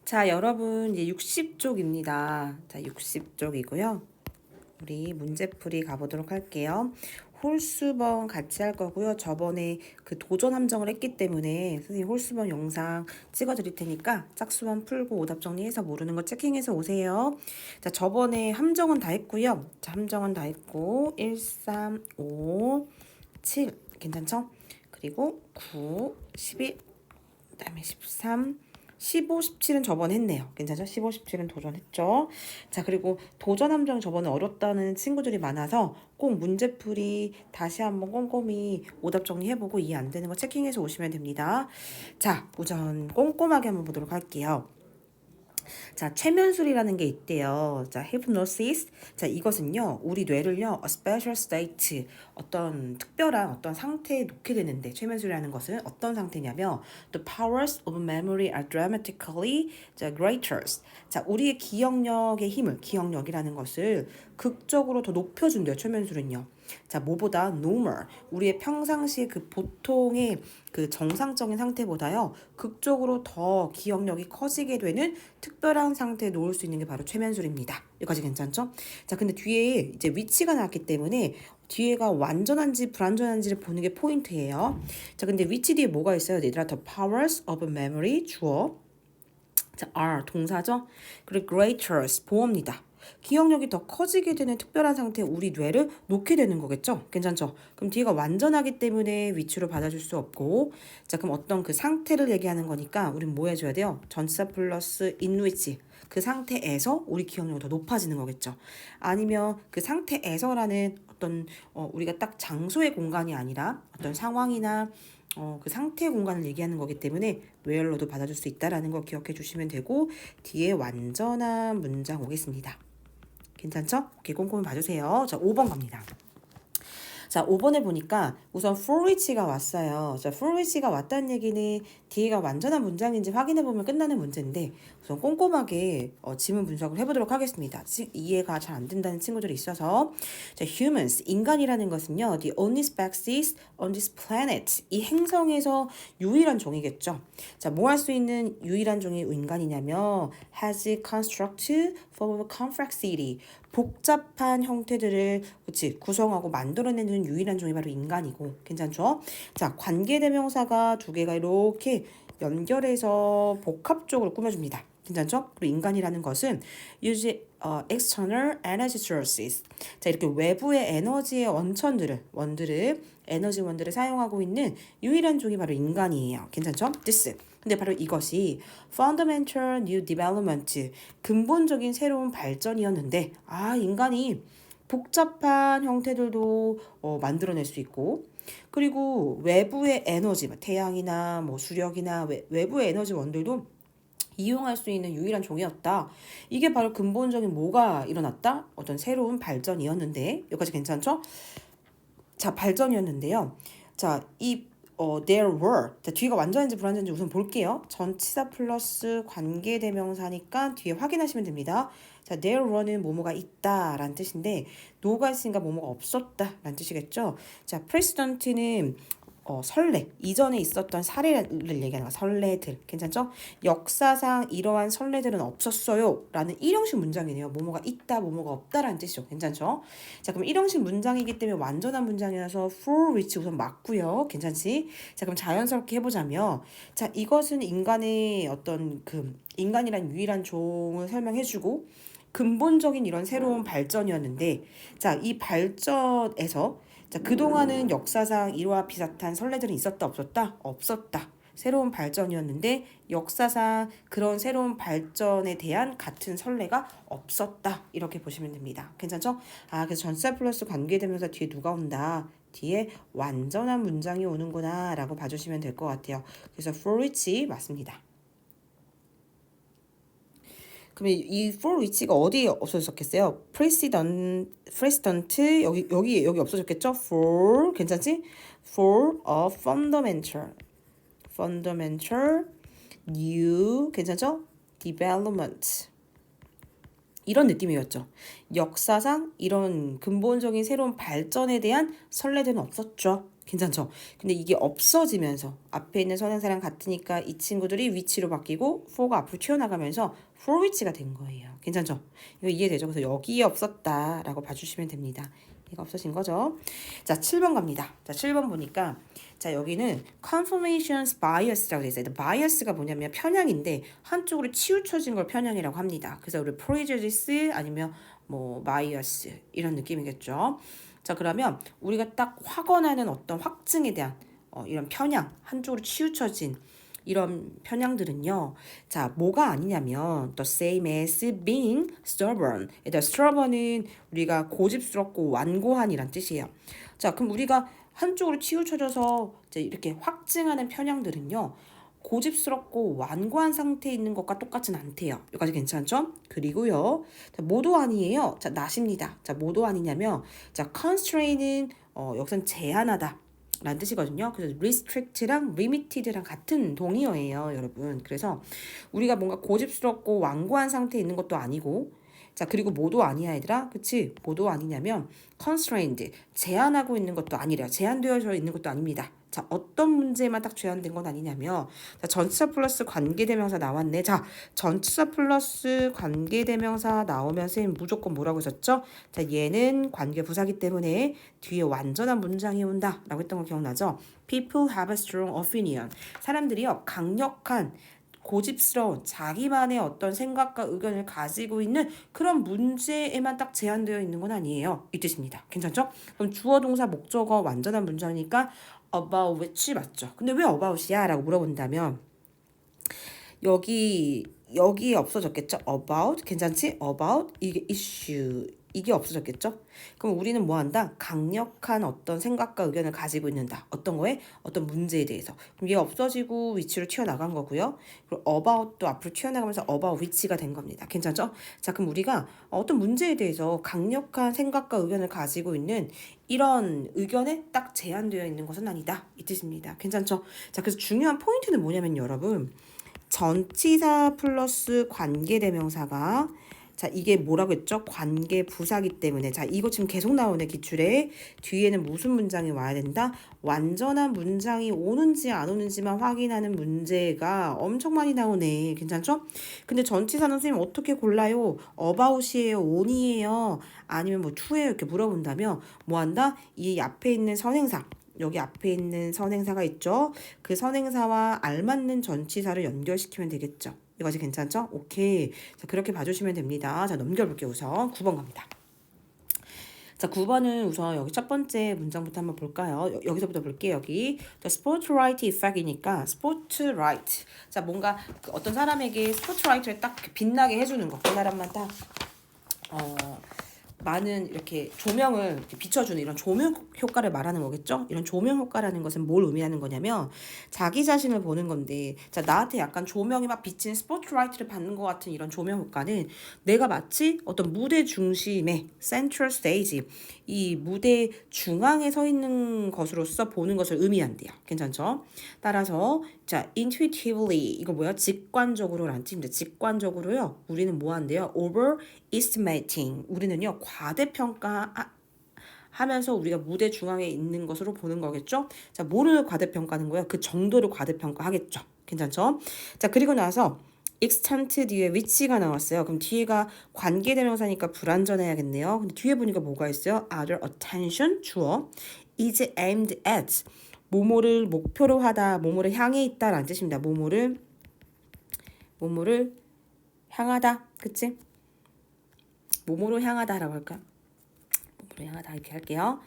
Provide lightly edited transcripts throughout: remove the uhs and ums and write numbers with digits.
자, 여러분, 이제 60쪽입니다. 자, 60쪽이고요. 우리 문제풀이 가보도록 할게요. 홀수번 같이 할 거고요. 저번에 그 도전 함정을 했기 때문에 선생님 홀수번 영상 찍어 드릴 테니까 짝수번 풀고 오답 정리해서 모르는 거 체킹해서 오세요. 자, 저번에 함정은 다 했고요. 자, 함정은 다 했고 1, 3, 5, 7 괜찮죠? 그리고 9, 11, 그다음에 13, 15, 17은 저번에 했네요. 괜찮죠? 15, 17은 도전했죠. 자, 그리고 도전 함정 저번에 어렵다는 친구들이 많아서 꼭 문제풀이 다시 한번 꼼꼼히 오답 정리해보고 이해 안 되는 거 체킹해서 오시면 됩니다. 자, 우선 꼼꼼하게 한번 보도록 할게요. 자, 최면술이라는 게 있대요. 자, hypnosis. 자, 이것은요, 우리 뇌를요, a special state, 어떤 특별한 어떤 상태에 놓게 되는데, 최면술이라는 것은 어떤 상태냐면, the powers of memory are dramatically the greater. 자, 우리의 기억력의 힘을, 기억력이라는 것을 극적으로 더 높여준대요, 최면술은요. 자, 뭐보다 normal, 우리의 평상시의 그 보통의 그 정상적인 상태보다요, 극적으로 더 기억력이 커지게 되는 특별한 상태에 놓을 수 있는 게 바로 최면술입니다. 여기까지 괜찮죠? 자, 근데 뒤에 이제 위치가 나왔기 때문에 뒤에가 완전한지 불완전한지를 보는 게 포인트예요. 자, 근데 위치 뒤에 뭐가 있어요? 얘들아, the powers of memory, 주어. 자, are, 동사죠? 그리고 greaters, 보어입니다. 기억력이 더 커지게 되는 특별한 상태에 우리 뇌를 놓게 되는 거겠죠? 괜찮죠? 그럼 뒤가 완전하기 때문에 위치로 받아줄 수 없고, 자, 그럼 어떤 그 상태를 얘기하는 거니까 우린 뭐 해줘야 돼요? 전치사 플러스 in which. 그 상태에서 우리 기억력이 더 높아지는 거겠죠. 아니면 그 상태에서라는 어떤 우리가 딱 장소의 공간이 아니라 어떤 상황이나 그 상태의 공간을 얘기하는 거기 때문에 웨얼로도 받아줄 수 있다라는 거 기억해 주시면 되고 뒤에 완전한 문장 오겠습니다. 괜찮죠? 오케이, 꼼꼼히 봐주세요. 자, 5번 갑니다. 자, 5번에 보니까 우선 for which가 왔어요. 자, for which가 왔다는 얘기는 뒤에가 완전한 문장인지 확인해보면 끝나는 문제인데 우선 꼼꼼하게 지문 분석을 해보도록 하겠습니다. 이해가 잘 안 된다는 친구들이 있어서 자, humans, 인간이라는 것은요. The only species on this planet. 이 행성에서 유일한 종이겠죠. 자, 뭐 할 수 있는 유일한 종이 인간이냐면 has constructed for complexity. 복잡한 형태들을 구성하고 만들어내는 유일한 종이 바로 인간이고 괜찮죠? 자, 관계대명사가 두 개가 이렇게 연결해서 복합적으로 꾸며줍니다. 괜찮죠? 그리고 인간이라는 것은 use external energy sources. 자, 이렇게 외부의 에너지의 원들을 사용하고 있는 유일한 종이 바로 인간이에요. 괜찮죠? this. 근데 바로 이것이 fundamental new development, 근본적인 새로운 발전이었는데 인간이 복잡한 형태들도 만들어낼 수 있고 그리고 외부의 에너지, 태양이나 뭐 수력이나 외부의 에너지 원들도 이용할 수 있는 유일한 종이었다. 이게 바로 근본적인 뭐가 일어났다? 어떤 새로운 발전이었는데 여기까지 괜찮죠? 자, 발전이었는데요. 자, there were. 자, 뒤가 완전한지 불완전한지 우선 볼게요. 전치사 플러스 관계대명사니까 뒤에 확인하시면 됩니다. 자, there were는 뭐뭐가 있다라는 뜻인데 no가 있으니까 뭐뭐가 없었다라는 뜻이겠죠. 자, precedent는 선례, 이전에 있었던 사례를 얘기하는 거야. 선례들. 괜찮죠? 역사상 이러한 선례들은 없었어요. 라는 일형식 문장이네요. 뭐뭐가 있다, 뭐뭐가 없다라는 뜻이죠. 괜찮죠? 자, 그럼 일형식 문장이기 때문에 완전한 문장이라서 for which 우선 맞고요. 괜찮지? 자, 그럼 자연스럽게 해보자면 자, 이것은 인간의 어떤 인간이란 유일한 종을 설명해주고 근본적인 이런 새로운 발전이었는데 자, 이 발전에서 자, 그동안은 역사상 이와 비슷한 선례들은 있었다 없었다? 없었다. 새로운 발전이었는데 역사상 그런 새로운 발전에 대한 같은 선례가 없었다. 이렇게 보시면 됩니다. 괜찮죠? 그래서 전치사 플러스 관계되면서 뒤에 누가 온다. 뒤에 완전한 문장이 오는구나 라고 봐주시면 될 것 같아요. 그래서 for which 맞습니다. 그러면 이 for which가 어디에 없어졌겠어요? precedent 여기 없어졌겠죠? for 괜찮지? for a fundamental new 괜찮죠? development 이런 느낌이었죠. 역사상 이런 근본적인 새로운 발전에 대한 선례들은 없었죠. 괜찮죠? 근데 이게 없어지면서 앞에 있는 선행사랑 같으니까 이 친구들이 위치로 바뀌고 for가 앞으로 튀어나가면서 for 위치가 된 거예요. 괜찮죠? 이거 이해되죠? 그래서 여기에 없었다라고 봐주시면 됩니다. 얘가 없어진 거죠. 자, 7번 갑니다. 자, 7번 보니까 자, 여기는 confirmations bias라고 되어 있어요. bias가 뭐냐면 편향인데 한쪽으로 치우쳐진 걸 편향이라고 합니다. 그래서 우리 prejudice 아니면 뭐 bias 이런 느낌이겠죠. 자, 그러면 우리가 딱 확언하는 어떤 확증에 대한 이런 편향, 한쪽으로 치우쳐진 이런 편향들은요. 자, 뭐가 아니냐면 the same as being stubborn. 일단 stubborn은 우리가 고집스럽고 완고한이란 뜻이에요. 자, 그럼 우리가 한쪽으로 치우쳐져서 이제 이렇게 확증하는 편향들은요. 고집스럽고 완고한 상태에 있는 것과 똑같진 않대요. 여기까지 괜찮죠? 그리고요. 자, 모두 아니에요. 자, 낫입니다. 자, 모두 아니냐면 자, constraint은 여기선 제한하다 라는 뜻이거든요. 그래서 restrict랑 limited랑 같은 동의어예요, 여러분. 그래서 우리가 뭔가 고집스럽고 완고한 상태에 있는 것도 아니고 자, 그리고 모두 아니야, 얘들아. 그치? 모두 아니냐면 constrained, 제한하고 있는 것도 아니래요. 제한되어져 있는 것도 아닙니다. 자, 어떤 문제에만 딱 제한된 건 아니냐면 자, 전치사 플러스 관계대명사 나왔네. 자, 전치사 플러스 관계대명사 나오면 선생님 무조건 뭐라고 했었죠? 자, 얘는 관계부사기 때문에 뒤에 완전한 문장이 온다 라고 했던 거 기억나죠? People have a strong opinion. 사람들이요, 강력한 고집스러운 자기만의 어떤 생각과 의견을 가지고 있는 그런 문제에만 딱 제한되어 있는 건 아니에요. 이 뜻입니다. 괜찮죠? 그럼 주어 동사 목적어 완전한 문장이니까 about which 맞죠? 근데 왜 about이야? 라고 물어본다면 여기 없어졌겠죠? about 괜찮지? about 이게 issue 이게 없어졌겠죠? 그럼 우리는 뭐 한다? 강력한 어떤 생각과 의견을 가지고 있는다. 어떤 거에? 어떤 문제에 대해서. 그럼 얘 없어지고 위치로 튀어나간 거고요. 그리고 about도 앞으로 튀어나가면서 about 위치가 된 겁니다. 괜찮죠? 자, 그럼 우리가 어떤 문제에 대해서 강력한 생각과 의견을 가지고 있는 이런 의견에 딱 제한되어 있는 것은 아니다. 이 뜻입니다. 괜찮죠? 자, 그래서 중요한 포인트는 뭐냐면 여러분 전치사 플러스 관계대명사가 자, 이게 뭐라고 했죠? 관계부사기 때문에 자, 이거 지금 계속 나오네 기출에 뒤에는 무슨 문장이 와야 된다? 완전한 문장이 오는지 안 오는지만 확인하는 문제가 엄청 많이 나오네. 괜찮죠? 근데 전치사는 선생님 어떻게 골라요? about이에요? on이에요? 아니면 뭐 to예요? 이렇게 물어본다면 뭐 한다? 이 앞에 있는 선행사 여기 앞에 있는 선행사가 있죠. 그 선행사와 알맞는 전치사를 연결시키면 되겠죠. 이것이 괜찮죠? 오케이. 자, 그렇게 봐주시면 됩니다. 자, 넘겨볼게요. 우선 9번 갑니다. 자, 9번은 우선 여기 첫 번째 문장부터 한번 볼까요? 여기서부터 볼게요. 여기 The spotlight effect이니까 spotlight. 자, 뭔가 그 어떤 사람에게 spotlight를 딱 빛나게 해주는 거. 그 사람만 딱 많은 이렇게 조명을 이렇게 비춰주는 이런 조명 효과를 말하는 거겠죠? 이런 조명 효과라는 것은 뭘 의미하는 거냐면 자기 자신을 보는 건데 자 나한테 약간 조명이 막 비치는 스포트라이트를 받는 것 같은 이런 조명 효과는 내가 마치 어떤 무대 중심에 센트럴 스테이지 이 무대 중앙에 서 있는 것으로서 보는 것을 의미한대요. 괜찮죠? 따라서 자 intuitively 이거 뭐야? 직관적으로란 뜻입니다. 직관적으로요. 우리는 뭐 한대요? overestimating 우리는요 과대평가 하면서 우리가 무대 중앙에 있는 것으로 보는 거겠죠? 자, 뭐를 과대평가하는 거예요? 그 정도를 과대평가하겠죠. 괜찮죠? 자, 그리고 나서 extent 뒤에 위치가 나왔어요. 그럼 뒤에가 관계대명사니까 불완전해야겠네요. 근데 뒤에 보니까 뭐가 있어요? other attention 주어 is aimed at 뭐뭐를 목표로 하다, 뭐뭐를 향해 있다라는 뜻입니다. 뭐뭐를 향하다, 그치? 뭐뭐로 향하다라고 할까? 뭐뭐로 향하다 이렇게 할게요.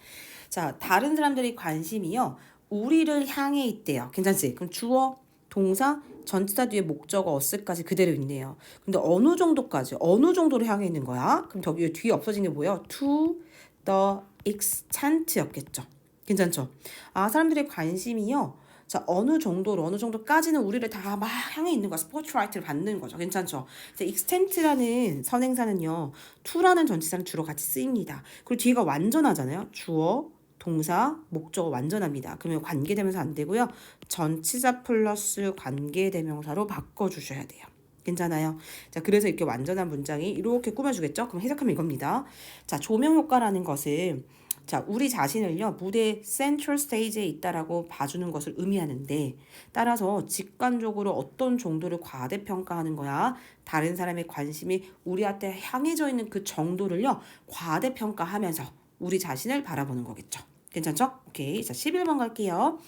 자, 다른 사람들의 관심이요. 우리를 향해 있대요. 괜찮지? 그럼 주어, 동사, 전치사 뒤에 목적어, 어스까지 그대로 있네요. 근데 어느 정도까지? 어느 정도를 향해 있는 거야? 그럼 저기 뒤에 없어진 게 뭐예요? To the extent였겠죠. 괜찮죠? 아, 사람들의 관심이요. 자, 어느 정도까지는 우리를 다 막 향해 있는 거야. 스포트라이트를 받는 거죠. 괜찮죠? extent라는 선행사는요. to라는 전치사는 주로 같이 쓰입니다. 그리고 뒤가 완전하잖아요. 주어, 동사, 목적어 완전합니다. 그러면 관계대명사 안 되고요. 전치사 플러스 관계대명사로 바꿔주셔야 돼요. 괜찮아요? 자, 그래서 이렇게 완전한 문장이 이렇게 꾸며주겠죠? 그럼 해석하면 이겁니다. 자, 조명 효과라는 것은 자, 우리 자신을요, 무대 센트럴 스테이지에 있다라고 봐주는 것을 의미하는데, 따라서 직관적으로 어떤 정도를 과대평가하는 거야. 다른 사람의 관심이 우리한테 향해져 있는 그 정도를요, 과대평가하면서 우리 자신을 바라보는 거겠죠. 괜찮죠? 오케이. 자, 11번 갈게요.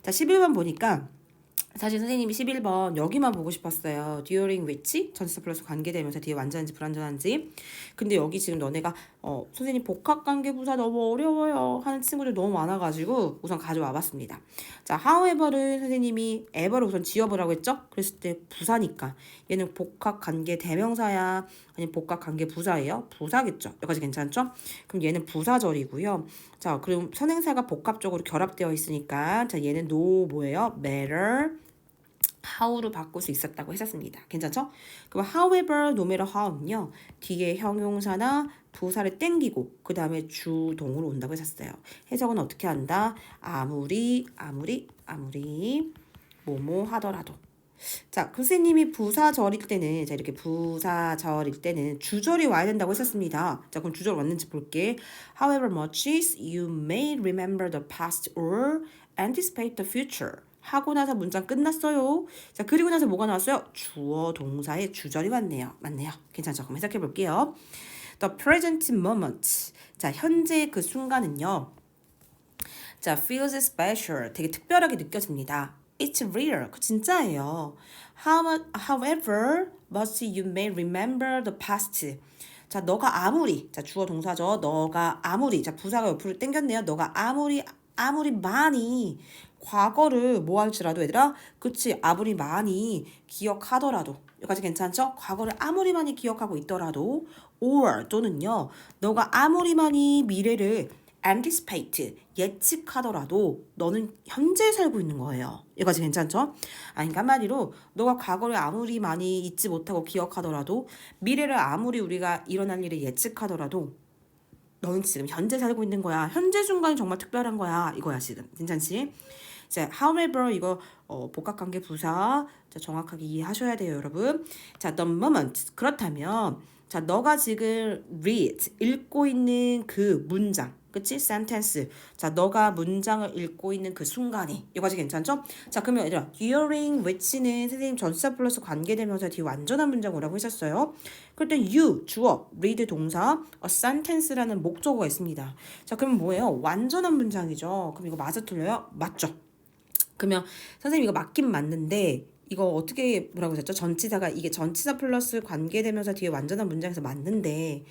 자, 11번 보니까, 사실 선생님이 11번 여기만 보고 싶었어요. during which 전치사 플러스 관계되면서 뒤에 완전한지 불완전한지. 근데 여기 지금 너네가 선생님 복합관계부사 너무 어려워요 하는 친구들 너무 많아가지고 우선 가져와 봤습니다. 자, however를 선생님이 ever를 우선 지어보라고 했죠? 그랬을 때 부사니까 얘는 복합관계 대명사야 아니면 복합관계 부사예요? 부사겠죠. 여기까지 괜찮죠? 그럼 얘는 부사절이고요. 자, 그럼 선행사가 복합적으로 결합되어 있으니까 자, 얘는 no 뭐예요? matter how로 바꿀 수 있었다고 했었습니다. 괜찮죠? 그럼 however, no matter how는요. 뒤에 형용사나 부사를 땡기고 그 다음에 주동으로 온다고 했었어요. 해석은 어떻게 한다? 아무리 뭐뭐 하더라도. 자, 선생님이 부사절일 때는 자 이렇게 부사절일 때는 주절이 와야 된다고 했었습니다. 자, 그럼 주절 왔는지 볼게. However much you may remember the past or anticipate the future. 하고 나서 문장 끝났어요. 자, 그리고 나서 뭐가 나왔어요? 주어 동사의 주절이 왔네요. 맞네요. 괜찮죠? 그럼 해석해 볼게요. The present moment. 자, 현재의 그 순간은요. 자, feels special. 되게 특별하게 느껴집니다. It's real. 그 진짜예요. However, much you may remember the past. 자, 너가 아무리. 자, 주어 동사죠. 너가 아무리. 자, 부사가 옆으로 당겼네요. 너가 아무리 많이 과거를 뭐 할지라도 얘들아. 그치. 아무리 많이 기억하더라도. 여기까지 괜찮죠? 과거를 아무리 많이 기억하고 있더라도 or 또는요. 너가 아무리 많이 미래를 anticipate 예측하더라도 너는 현재에 살고 있는 거예요. 여기까지 괜찮죠? 그러니까 한마디로 너가 과거를 아무리 많이 잊지 못하고 기억하더라도 미래를 아무리 우리가 일어날 일을 예측하더라도 너는 지금 현재 살고 있는 거야. 현재 순간이 정말 특별한 거야. 이거야 지금. 괜찮지? 자, however 이거 복합관계 부사 자, 정확하게 이해하셔야 돼요, 여러분. 자, the moment 그렇다면 자, 너가 지금 read 읽고 있는 그 문장 그치? sentence. 자, 너가 문장을 읽고 있는 그 순간이 이거까지 괜찮죠? 자, 그러면 얘들아 during which는 선생님 전치사 플러스 관계대명사 뒤에 완전한 문장 오라고 했었어요. 그럴 땐 you 주어, read 동사, a sentence라는 목적어가 있습니다. 자, 그러면 뭐예요? 완전한 문장이죠. 그럼 이거 맞아 틀려요? 맞죠? 그러면 선생님 이거 맞긴 맞는데 이거 어떻게 뭐라고 했죠? 전치사가 이게 전치사 플러스 관계대명사 뒤에 완전한 문장에서 맞는데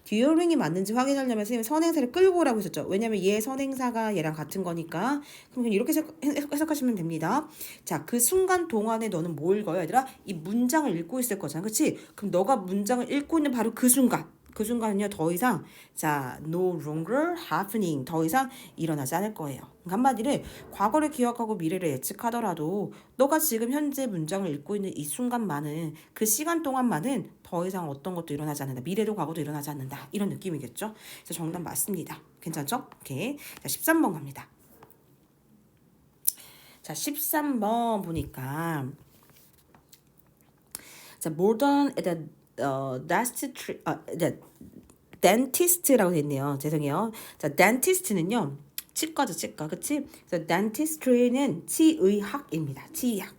during이 맞는지 확인하려면 선생님 선행사를 끌고 오라고 했었죠. 왜냐면 얘 선행사가 얘랑 같은 거니까 그럼 그냥 이렇게 해석하시면 됩니다. 자, 그 순간 동안에 너는 뭘 읽어요, 얘들아? 이 문장을 읽고 있을 거잖아, 그렇지? 그럼 너가 문장을 읽고 있는 바로 그 순간 그 순간은요 더 이상 자 no longer happening 더 이상 일어나지 않을 거예요. 그러니까 한마디를 과거를 기억하고 미래를 예측하더라도 너가 지금 현재 문장을 읽고 있는 이 순간만은 그 시간 동안만은 더 이상 어떤 것도 일어나지 않는다. 미래도 과거도 일어나지 않는다. 이런 느낌이겠죠. 그래서 정답 맞습니다. 괜찮죠? 오케이. 자 13번 갑니다. 자 13번 보니까 자 more than at dentist라고 돼 있네요. 죄송해요. 자, dentist는요. 치과죠, 치과. 그치? 그래서 dentistry는 치의학입니다. 치의학.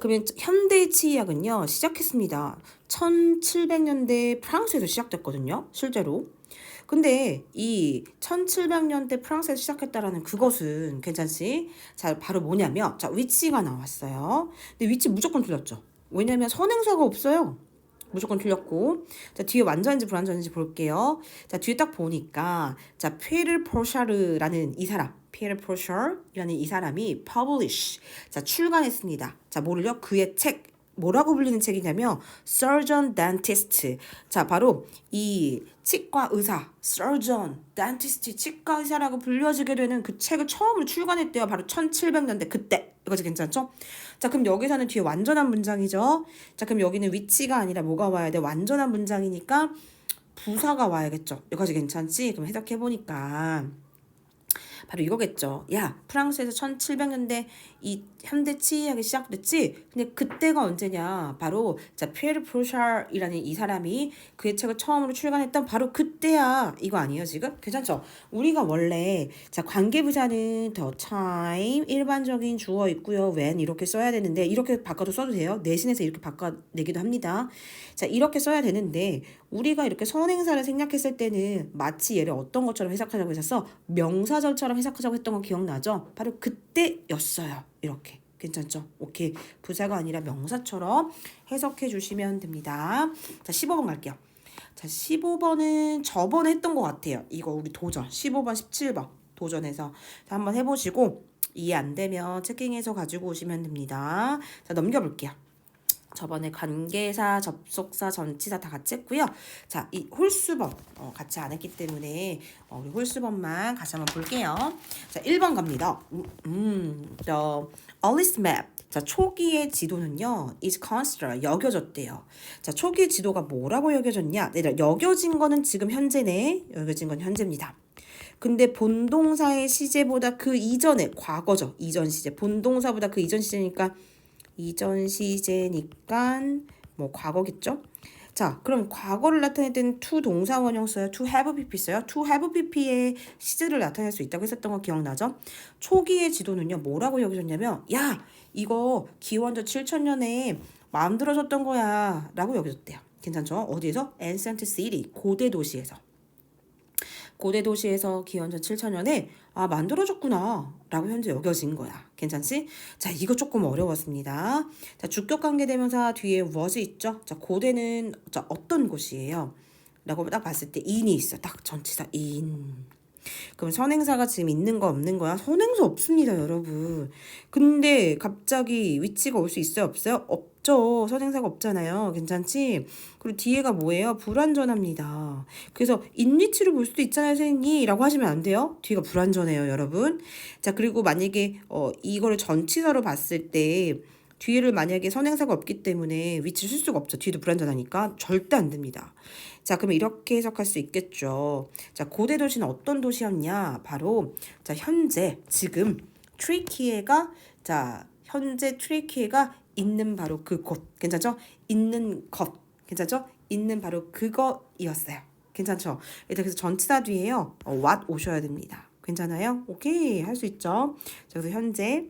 그러면 현대 치의학은요. 시작했습니다. 1700년대 프랑스에서 시작됐거든요. 실제로. 근데 이 1700년대 프랑스에서 시작했다라는 그것은 괜찮지? 자, 바로 뭐냐면 자, 위치가 나왔어요. 근데 위치 무조건 틀렸죠. 왜냐면 선행사가 없어요. 무조건 틀렸고. 자, 뒤에 완전한지 불완전한지 볼게요. 자, 뒤에 딱 보니까 자, 페르 포샤르라는 이 사람 피에르 포샤르라는 이 사람이 publish 자, 출간했습니다. 자, 뭐를요? 그의 책 뭐라고 불리는 책이냐면 surgeon dentist. 자, 바로 이 치과 의사 surgeon dentist 치과 의사라고 불려지게 되는 그 책을 처음으로 출간했대요. 바로 1700년대 그때. 이거지 괜찮죠? 자, 그럼 여기서는 뒤에 완전한 문장이죠. 자, 그럼 여기는 위치가 아니라 뭐가 와야 돼? 완전한 문장이니까 부사가 와야겠죠. 여기까지 괜찮지? 그럼 해석해 보니까 바로 이거겠죠. 야, 프랑스에서 1700년대 이 현대 치의학이 시작됐지? 근데 그때가 언제냐? 바로 자, 피에르 프로샤르이라는 이 사람이 그의 책을 처음으로 출간했던 바로 그때야. 이거 아니에요, 지금? 괜찮죠? 우리가 원래 자, 관계부사는 the time 일반적인 주어 있고요. when 이렇게 써야 되는데 이렇게 바꿔도 써도 돼요. 내신에서 이렇게 바꿔내기도 합니다. 자, 이렇게 써야 되는데 우리가 이렇게 선행사를 생략했을 때는 마치 얘를 어떤 것처럼 해석하자고 했었어? 명사절처럼 해석하자고 했던 거 기억나죠? 바로 그때였어요. 이렇게. 괜찮죠? 오케이. 부사가 아니라 명사처럼 해석해 주시면 됩니다. 자, 15번 갈게요. 자, 15번은 저번에 했던 것 같아요. 이거 우리 도전. 15번, 17번 도전해서 자, 한번 해보시고 이해 안 되면 체킹해서 가지고 오시면 됩니다. 자, 넘겨볼게요. 저번에 관계사, 접속사, 전치사 다 같이 했고요. 자, 이 홀수번 같이 안 했기 때문에 우리 홀수번만 같이 한번 볼게요. 자, 1번 갑니다. The earliest map. 자, 초기의 지도는요, is considered, 여겨졌대요. 자, 초기의 지도가 뭐라고 여겨졌냐? 네, 여겨진 거는 지금 현재네. 여겨진 건 현재입니다. 근데 본동사의 시제보다 그 이전에, 과거죠. 이전 시제. 본동사보다 그 이전 시제니까 이전 시제니까 뭐 과거겠죠? 자, 그럼 과거를 나타낼 때는 to 동사 원형 써요. to have pp 써요. to have pp의 시제를 나타낼 수 있다고 했었던 거 기억나죠? 초기의 지도는요. 뭐라고 여겨졌냐면 야, 이거 기원전 7000년에 만들어졌던 거야 라고 여겨졌대요. 괜찮죠? 어디에서? ancient city, 고대 도시에서. 고대 도시에서 기원전 7000년에 만들어졌구나 라고 현재 여겨진 거야. 괜찮지? 자, 이거 조금 어려웠습니다. 자, 주격관계대명사 뒤에 was 있죠? 자, 고대는 자, 어떤 곳이에요? 라고 딱 봤을 때 in이 있어. 딱 전치사 in. 그럼 선행사가 지금 있는 거 없는 거야? 선행사 없습니다, 여러분. 근데 갑자기 위치가 올 수 있어요, 없어요? 없죠. 선행사가 없잖아요. 괜찮지? 그리고 뒤에가 뭐예요? 불완전합니다. 그래서 인위치로 볼 수도 있잖아요, 선생님. 라고 하시면 안 돼요. 뒤가 불완전해요, 여러분. 자, 그리고 만약에 이거를 전치사로 봤을 때 뒤를 만약에 선행사가 없기 때문에 위치를 쓸 수가 없죠. 뒤도 불완전하니까 절대 안 됩니다. 자, 그럼 이렇게 해석할 수 있겠죠. 자, 고대 도시는 어떤 도시였냐? 바로 자, 현재 지금 트리키에가 자, 현재 트리키에가 있는 바로 그곳. 괜찮죠? 있는 것. 괜찮죠? 있는 바로 그것이었어요. 괜찮죠? 그래서 전치사 뒤에요. what 오셔야 됩니다. 괜찮아요? 오케이. 할 수 있죠? 자, 그래서 현재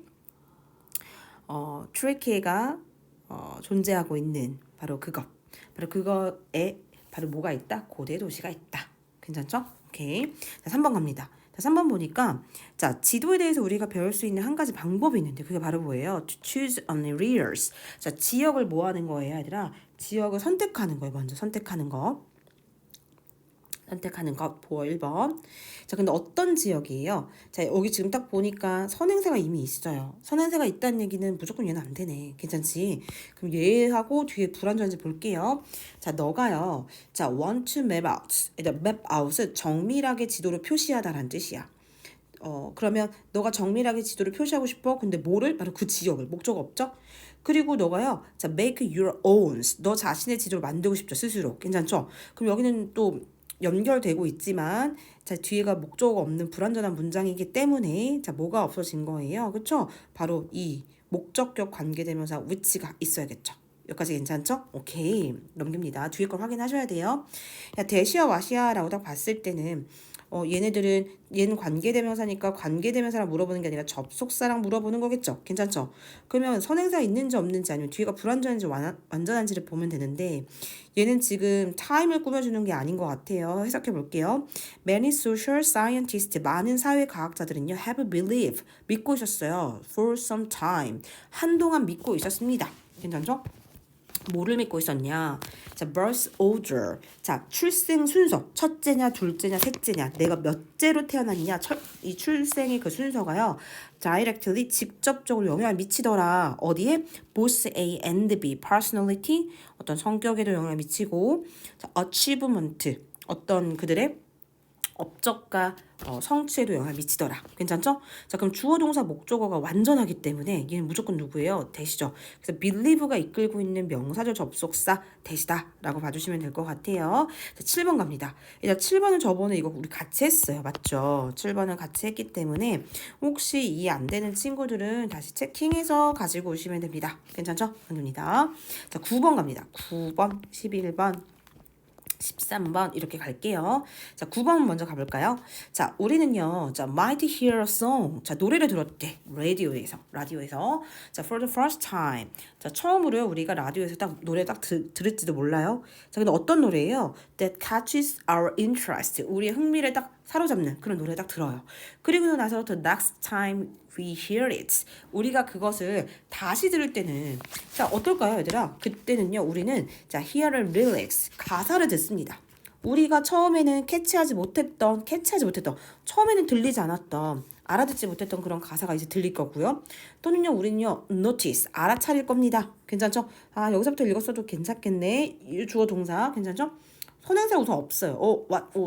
트리키에가 존재하고 있는 바로 그것. 바로 그거에 바로 뭐가 있다? 고대 도시가 있다. 괜찮죠? 오케이. 자, 3번 갑니다. 자, 3번 보니까 자, 지도에 대해서 우리가 배울 수 있는 한 가지 방법이 있는데 그게 바로 뭐예요? To choose an areas. 자, 지역을 뭐 하는 거예요, 얘들아? 지역을 선택하는 거예요. 먼저 선택하는 거. 선택하는 것 보어 1번. 자, 근데 어떤 지역이에요? 자, 여기 지금 딱 보니까 선행사가 이미 있어요. 선행사가 있다는 얘기는 무조건 얘는 안 되네. 괜찮지? 그럼 얘하고 뒤에 불완전한지 볼게요. 자, 너가요. 자, want to map out. map out은 정밀하게 지도로 표시하다라는 뜻이야. 그러면 너가 정밀하게 지도를 표시하고 싶어. 근데 뭐를? 바로 그 지역을. 목적 없죠? 그리고 너가요. 자, make your own. 너 자신의 지도를 만들고 싶죠. 스스로. 괜찮죠? 그럼 여기는 또 연결되고 있지만 자, 뒤에가 목적어가 없는 불완전한 문장이기 때문에 자, 뭐가 없어진 거예요. 그렇죠? 바로 이 목적격 관계대명사 which가 있어야겠죠. 여기까지 괜찮죠? 오케이. 넘깁니다. 뒤에 걸 확인하셔야 돼요. 야, 대시야 와시야라고 딱 봤을 때는 얘는 관계대명사니까 관계대명사랑 물어보는 게 아니라 접속사랑 물어보는 거겠죠. 괜찮죠? 그러면 선행사 있는지 없는지 아니면 뒤가 불완전한지 완전한지를 보면 되는데 얘는 지금 time을 꾸며주는 게 아닌 것 같아요. 해석해 볼게요. Many social scientists, 많은 사회과학자들은요, have believed, 믿고 있었어요. For some time, 한동안 믿고 있었습니다. 괜찮죠? 뭐를 믿고 있었냐? 자, birth order. 자, 출생 순서. 첫째냐, 둘째냐, 셋째냐. 내가 몇째로 태어났냐? 이 출생의 그 순서가요. directly, 직접적으로 영향을 미치더라. 어디에? both A and B. personality, 어떤 성격에도 영향을 미치고. 자, achievement, 어떤 그들의 업적과 성취에도 영향을 미치더라. 괜찮죠? 자, 그럼 주어 동사 목적어가 완전하기 때문에 얘는 무조건 누구예요? 대시죠. 그래서 believe가 이끌고 있는 명사절 접속사 대시다라고 봐주시면 될 것 같아요. 자, 7번 갑니다. 일단 7번은 저번에 이거 우리 같이 했어요. 맞죠? 7번은 같이 했기 때문에 혹시 이해 안 되는 친구들은 다시 체킹해서 가지고 오시면 됩니다. 괜찮죠? 됩니다. 자, 9번 갑니다. 9번, 11번, 13번 이렇게 갈게요. 자, 9번 먼저 가볼까요? 자, 우리는요. 자, might hear a song. 자, 노래를 들었대. 라디오에서. 자, for the first time. 자, 처음으로요. 우리가 라디오에서 딱 노래 딱 들을지도 몰라요. 자, 근데 어떤 노래예요? That catches our interest. 우리의 흥미를 딱 사로잡는 그런 노래 딱 들어요. 그리고 나서 the next time we hear it. 우리가 그것을 다시 들을 때는 자, 어떨까요, 얘들아? 그때는요. 우리는 자, hear을 lyrics 가사를 듣습니다. 우리가 처음에는 캐치하지 못했던 처음에는 들리지 않았던 알아듣지 못했던 그런 가사가 이제 들릴 거고요. 또는요, 우리는요, notice 알아차릴 겁니다. 괜찮죠? 아, 여기서부터 읽었어도 괜찮겠네. 이 주어 동사 괜찮죠? 선행사 우선 없어요.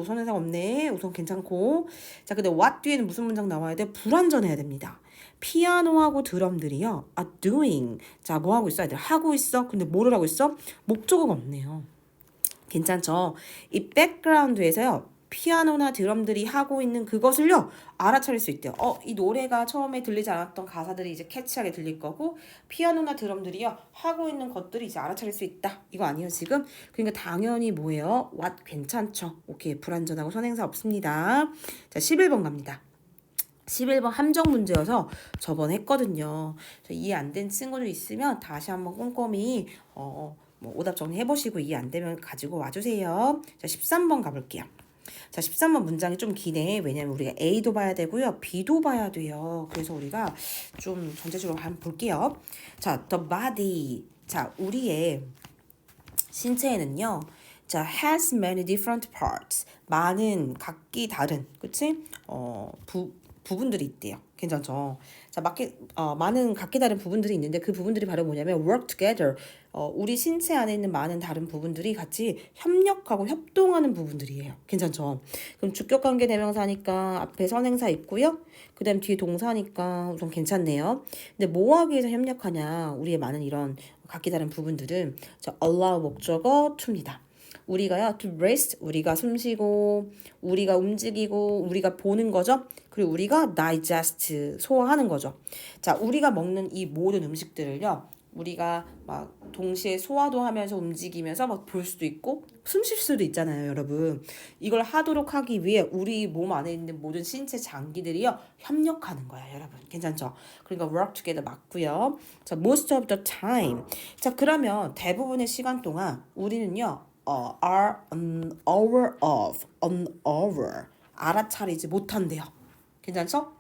선행사 없네. 우선 괜찮고. 자, 근데 what 뒤에는 무슨 문장 나와야 돼? 불완전해야 됩니다. 피아노하고 드럼들이요. are doing. 자, 뭐 하고 있어? 애들 하고 있어. 근데 뭐를 하고 있어? 목적어가 없네요. 괜찮죠? 이 백그라운드에서요. 피아노나 드럼들이 하고 있는 그것을요. 알아차릴 수 있대요. 이 노래가 처음에 들리지 않았던 가사들이 이제 캐치하게 들릴 거고 피아노나 드럼들이요. 하고 있는 것들이 이제 알아차릴 수 있다. 이거 아니에요, 지금? 그러니까 당연히 뭐예요? what 괜찮죠. 오케이. 불완전하고 선행사 없습니다. 자, 11번 갑니다. 11번 함정 문제여서 저번에 했거든요. 이해 안 된 친구들 있으면 다시 한번 꼼꼼히 오답 정리해보시고 이해 안 되면 가지고 와주세요. 자, 13번 가볼게요. 자, 13번 문장이 좀 기네. 왜냐면 우리가 A도 봐야 되고요. B도 봐야 돼요. 그래서 우리가 좀 전체적으로 한번 볼게요. 자, the body. 자, 우리의 신체에는요. 자, has many different parts. 많은 각기 다른, 그치? 부분들이 있대요. 괜찮죠? 자, 많은 각기 다른 부분들이 있는데 그 부분들이 바로 뭐냐면 work together. 우리 신체 안에 있는 많은 다른 부분들이 같이 협력하고 협동하는 부분들이에요. 괜찮죠? 그럼 주격관계 대명사니까 앞에 선행사 있고요. 그 다음 뒤에 동사니까 우선 괜찮네요. 근데 뭐 하기 위해서 협력하냐? 우리의 많은 이런 각기 다른 부분들은 자, allow 목적어 to입니다. 우리가요, to rest, 우리가 숨쉬고, 우리가 움직이고, 우리가 보는 거죠. 그리고 우리가 digest, 소화하는 거죠. 자, 우리가 먹는 이 모든 음식들을요, 우리가 막 동시에 소화도 하면서 움직이면서 막 볼 수도 있고, 숨 쉴 수도 있잖아요, 여러분. 이걸 하도록 하기 위해 우리 몸 안에 있는 모든 신체 장기들이요, 협력하는 거야, 여러분. 괜찮죠? 그러니까 work together 맞고요. 자, most of the time. 자, 그러면 대부분의 시간 동안 우리는요, are unaware, 알아차리지 못한대요. 괜찮죠?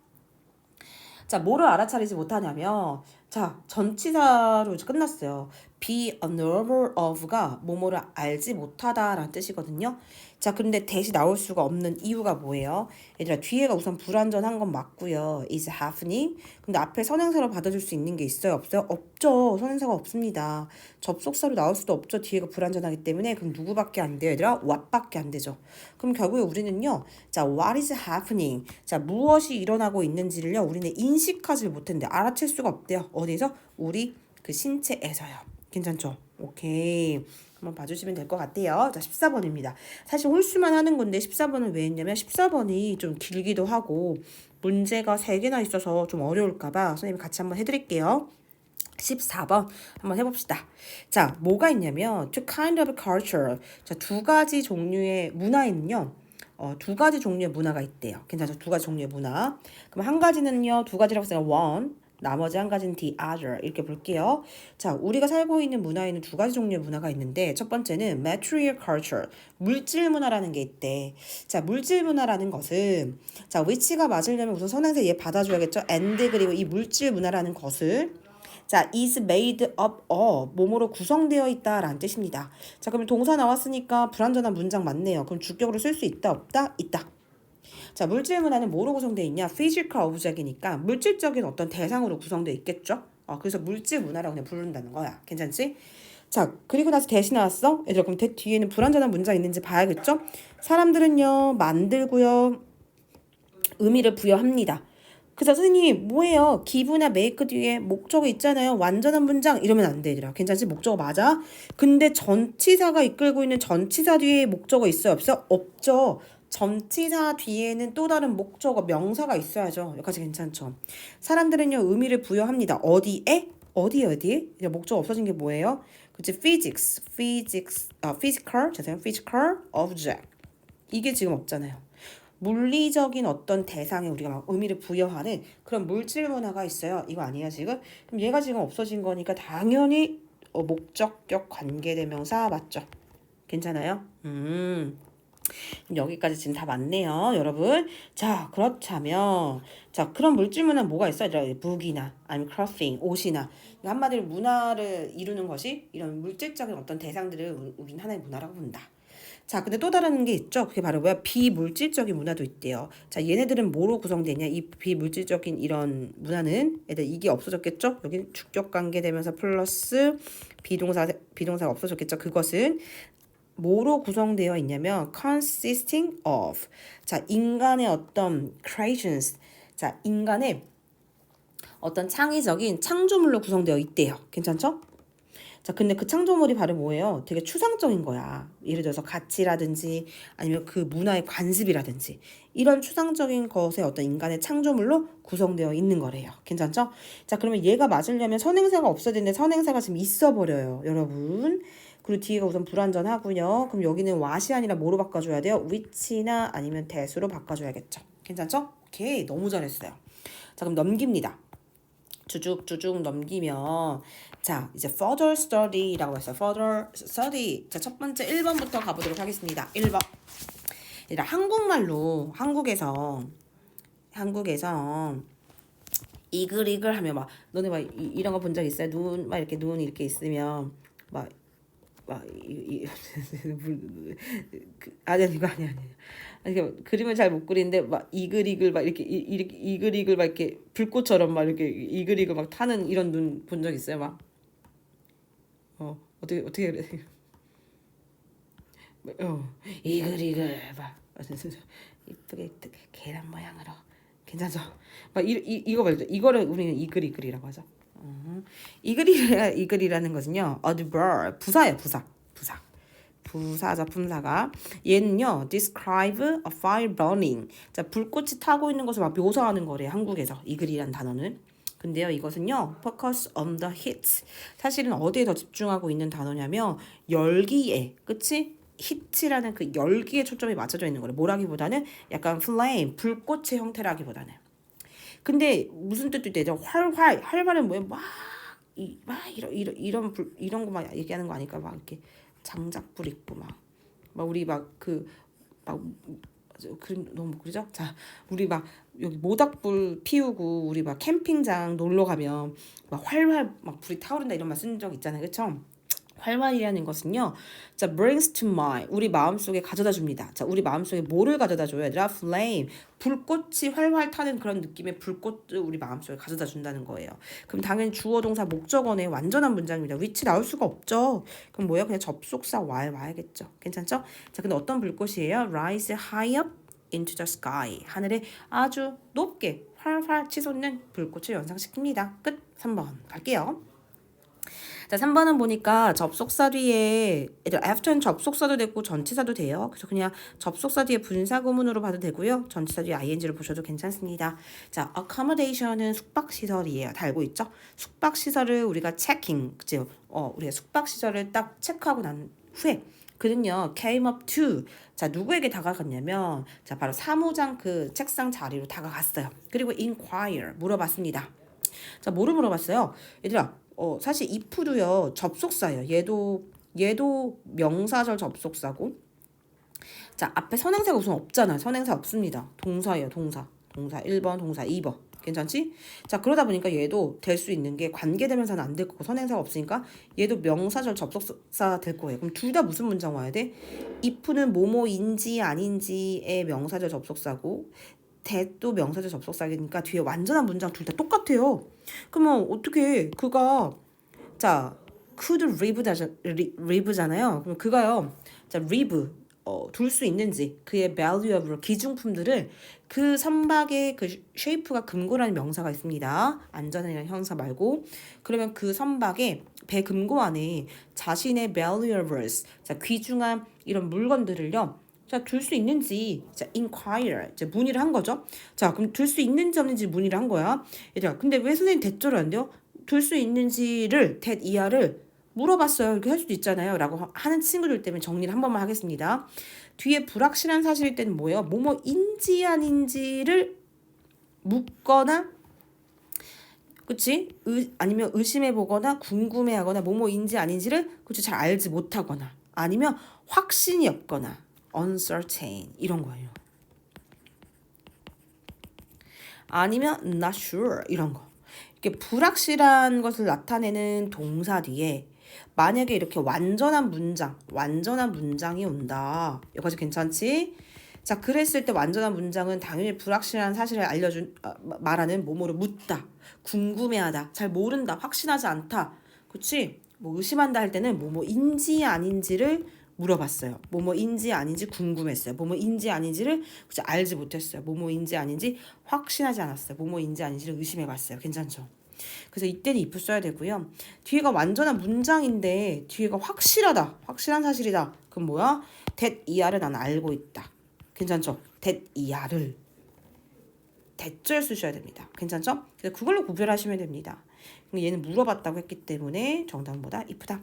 자, 뭐를 알아차리지 못하냐면 자, 전치사로 이제 끝났어요. be unaware of가 뭐뭐를 알지 못하다라는 뜻이거든요. 자, 그런데 대시 나올 수가 없는 이유가 뭐예요? 얘들아, 뒤에가 우선 불완전한 건 맞고요. is happening. 근데 앞에 선행사로 받아줄 수 있는 게 있어요? 없어요? 없죠. 선행사가 없습니다. 접속사로 나올 수도 없죠. 뒤에가 불완전하기 때문에. 그럼 누구밖에 안 돼요, 얘들아? what밖에 안 되죠. 그럼 결국에 우리는요. 자, what is happening? 자, 무엇이 일어나고 있는지를요. 우리는 인식하지 못했는데 알아챌 수가 없대요. 어디서? 우리 그 신체에서요. 괜찮죠? 오케이. 한번 봐주시면 될 것 같아요. 자, 14번입니다. 사실 홀수만 하는 건데 14번은 왜 했냐면 14번이 좀 길기도 하고 문제가 3개나 있어서 좀 어려울까봐 선생님이 같이 한번 해드릴게요. 14번 한번 해봅시다. 자, 뭐가 있냐면 two kind of culture. 자, 두 가지 종류의 문화에는요. 두 가지 종류의 문화가 있대요. 괜찮죠? 두 가지 종류의 문화. 그럼 한 가지는요. 두 가지라고 써요. one. 나머지 한 가지는 the other 이렇게 볼게요. 자, 우리가 살고 있는 문화에는 두 가지 종류의 문화가 있는데 첫 번째는 material culture, 물질 문화라는 게 있대. 자, 물질 문화라는 것은 자, which가 맞으려면 우선 선행사 얘 받아줘야겠죠. and 그리고 이 물질 문화라는 것을 자, is made up of 뭐뭐로 구성되어 있다라는 뜻입니다. 자, 그럼 동사 나왔으니까 불완전한 문장 맞네요. 그럼 주격으로 쓸 수 있다 없다? 있다. 자, 물질 문화는 뭐로 구성되어 있냐? physical object이니까 물질적인 어떤 대상으로 구성되어 있겠죠? 그래서 물질 문화라고 그냥 부른다는 거야. 괜찮지? 자, 그리고 나서 대시 나왔어. 얘들아, 그럼 대 뒤에는 불완전한 문장이 있는지 봐야겠죠? 사람들은요, 만들고요, 의미를 부여합니다. 그래서 선생님 뭐예요? 기브나 메이크 뒤에 목적어 있잖아요. 완전한 문장 이러면 안 돼, 얘들아. 괜찮지? 목적어 맞아? 근데 전치사가 이끌고 있는 전치사 뒤에 목적어 있어요? 없어? 없죠. 전치사 뒤에는 또 다른 목적어 명사가 있어야죠. 여기까지 괜찮죠? 사람들은요 의미를 부여합니다. 어디에? 어디에? 이제 목적어 없어진 게 뭐예요? 그치? physical, 죄송해요. physical object. 이게 지금 없잖아요. 물리적인 어떤 대상에 우리가 막 의미를 부여하는 그런 물질 문화가 있어요. 이거 아니야 지금? 그럼 얘가 지금 없어진 거니까 당연히 목적격 관계대명사 맞죠? 괜찮아요? 여기까지 지금 다 맞네요, 여러분. 자, 그렇다면 자, 그런 물질 문화는 뭐가 있어요? 무기나 아니면 clothing, 옷이나 한마디로 문화를 이루는 것이 이런 물질적인 어떤 대상들을 우리는 하나의 문화라고 본다. 자, 근데 또 다른 게 있죠. 그게 바로 뭐야? 비물질적인 문화도 있대요. 자, 얘네들은 뭐로 구성되냐? 이 비물질적인 이런 문화는 애들 이게 없어졌겠죠? 여기 주격 관계 되면서 플러스 비동사가 없어졌겠죠? 그것은 뭐로 구성되어 있냐면 consisting of. 자, 인간의 어떤 creations. 자, 인간의 어떤 창의적인 창조물로 구성되어 있대요. 괜찮죠? 자, 근데 그 창조물이 바로 뭐예요? 되게 추상적인 거야. 예를 들어서 가치라든지 아니면 그 문화의 관습이라든지 이런 추상적인 것에 어떤 인간의 창조물로 구성되어 있는 거래요. 괜찮죠? 자, 그러면 얘가 맞으려면 선행사가 없어야 되는데 선행사가 지금 있어 버려요, 여러분. 그리고 뒤가 우선 불완전하고요. 그럼 여기는 what이 아니라 뭐로 바꿔줘야 돼요? which나 아니면 that으로 바꿔줘야겠죠. 괜찮죠? 오케이, 너무 잘했어요. 자, 그럼 넘깁니다. 주죽주죽 넘기면 자, 이제 further study라고 했어요. further study. 자, 첫 번째 1번부터 가보도록 하겠습니다. 1번. 얘들아, 한국말로 한국에서 이글이글 하면 막 너네 막 이런 거 본 적 있어요? 눈 이렇게 있으면 아니 이거 아니야. 아니 그림을 잘 못 그리는데 막 이글이글 막 이렇게 이글이글 막 이렇게 불꽃처럼 막 이렇게 이글이글 막 타는 이런 눈 본 적 있어요? 막 어떻게 그래? 이글이글 막 이쁘게 계란 모양으로 괜찮죠? 막 이거 말이죠. 이거를 우리는 이글이글이라고 하죠. 이글이라는 것은요, adverb 부사예요. 부사죠, 품사가. 얘는요, describe a fire burning. 자, 불꽃이 타고 있는 것을 막 묘사하는 거래요, 한국에서. 이글이라는 단어는. 근데요, 이것은요, focus on the heat. 사실은 어디에 더 집중하고 있는 단어냐면 열기에, 그치? 히트라는 그 열기에 초점이 맞춰져 있는 거래. 뭐라기보다는 약간 flame, 불꽃의 형태라기보다는. 근데 무슨 뜻도 있대요? 활발은 뭐예요? 이런 거만 얘기하는 거 아닐까? 막 이렇게 장작불 있고 막 우리 너무 그러죠? 자, 우리 막 여기 모닥불 피우고 우리 막 캠핑장 놀러 가면 막 활활 막 불이 타오른다 이런 말 쓴 적 있잖아요, 그렇죠? 활활이라는 것은요, 자, brings to mind, 우리 마음속에 가져다 줍니다. 자, 우리 마음속에 뭐를 가져다 줘요? 얘들아, flame, 불꽃이 활활 타는 그런 느낌의 불꽃을 우리 마음속에 가져다 준다는 거예요. 그럼 당연히 주어, 동사, 목적어의 완전한 문장입니다. which 나올 수가 없죠. 그럼 뭐예요? 그냥 접속사 와야겠죠. 괜찮죠? 자, 근데 어떤 불꽃이에요? rise high up into the sky, 하늘에 아주 높게 활활 치솟는 불꽃을 연상시킵니다. 끝. 3번 갈게요. 자, 3번은 보니까 접속사 뒤에 after는 접속사도 되고 전치사도 돼요. 그래서 그냥 접속사 뒤에 분사구문으로 봐도 되고요. 전치사 뒤에 ing로 보셔도 괜찮습니다. 자, accommodation은 숙박시설이에요. 다 알고 있죠? 숙박시설을 우리가 checking, 그죠? 우리가 숙박시설을 딱 체크하고 난 후에 그는요, came up to. 자, 누구에게 다가갔냐면, 자, 바로 사무장 그 책상 자리로 다가갔어요. 그리고 inquire, 물어봤습니다. 자, 뭐를 물어봤어요? 얘들아, 사실 if도요 접속사예요. 얘도 명사절 접속사고. 자, 앞에 선행사가 우선 없잖아요. 선행사 없습니다. 동사예요. 동사 1번, 동사 2번. 괜찮지? 자, 그러다 보니까 얘도 될 수 있는 게 관계대명사는 안 될 거고 선행사가 없으니까 얘도 명사절 접속사 될 거예요. 그럼 둘 다 무슨 문장 와야 돼? if는 뭐뭐인지 아닌지의 명사절 접속사고 that도 명사절 접속사니까 뒤에 완전한 문장 둘 다 똑같아요. 그러면 어떻게 그가 자 could live잖아요. 그럼 그가요. 자, live 둘 수 있는지 그의 valuable 기중품들을 그 선박의 그 쉐이프가 금고라는 명사가 있습니다. 안전이라는 형사 말고 그러면 그 선박의 배 금고 안에 자신의 valuables 자 귀중한 이런 물건들을요. 자, 둘 수 있는지 자 inquire 이제 문의를 한 거죠. 자, 그럼 둘 수 있는지 없는지 문의를 한 거야. 얘들아, 근데 왜 선생님 대절을 안 돼요? 둘 수 있는지를 이하를 물어봤어요. 이렇게 할 수도 있잖아요. 라고 하는 친구들 때문에 정리를 한 번만 하겠습니다. 뒤에 불확실한 사실일 때는 뭐예요? 뭐뭐인지 아닌지를 묻거나 그치? 아니면 의심해보거나 궁금해하거나 뭐뭐인지 아닌지를 그치 잘 알지 못하거나 아니면 확신이 없거나 uncertain 이런 거예요. 아니면 not sure 이런 거. 이렇게 불확실한 것을 나타내는 동사 뒤에 만약에 이렇게 완전한 문장이 온다. 여기까지 괜찮지? 자, 그랬을 때 완전한 문장은 당연히 불확실한 사실을 말하는 뭐뭐를 묻다, 궁금해하다, 잘 모른다, 확신하지 않다. 그치? 뭐 의심한다 할 때는 뭐뭐인지 아닌지를 물어봤어요. 뭐뭐인지 아닌지 궁금했어요. 뭐뭐인지 아닌지를 그치, 알지 못했어요. 뭐뭐인지 아닌지 확신하지 않았어요. 뭐뭐인지 아닌지를 의심해봤어요. 괜찮죠? 그래서 이때는 if 써야 되고요. 뒤에가 완전한 문장인데 뒤에가 확실한 사실이다. 그럼 뭐야? that 이하를 난 알고 있다. 괜찮죠? that 이하를 대절 쓰셔야 됩니다. 괜찮죠? 그래서 그걸로 구별하시면 됩니다. 얘는 물어봤다고 했기 때문에 정답보다 if다.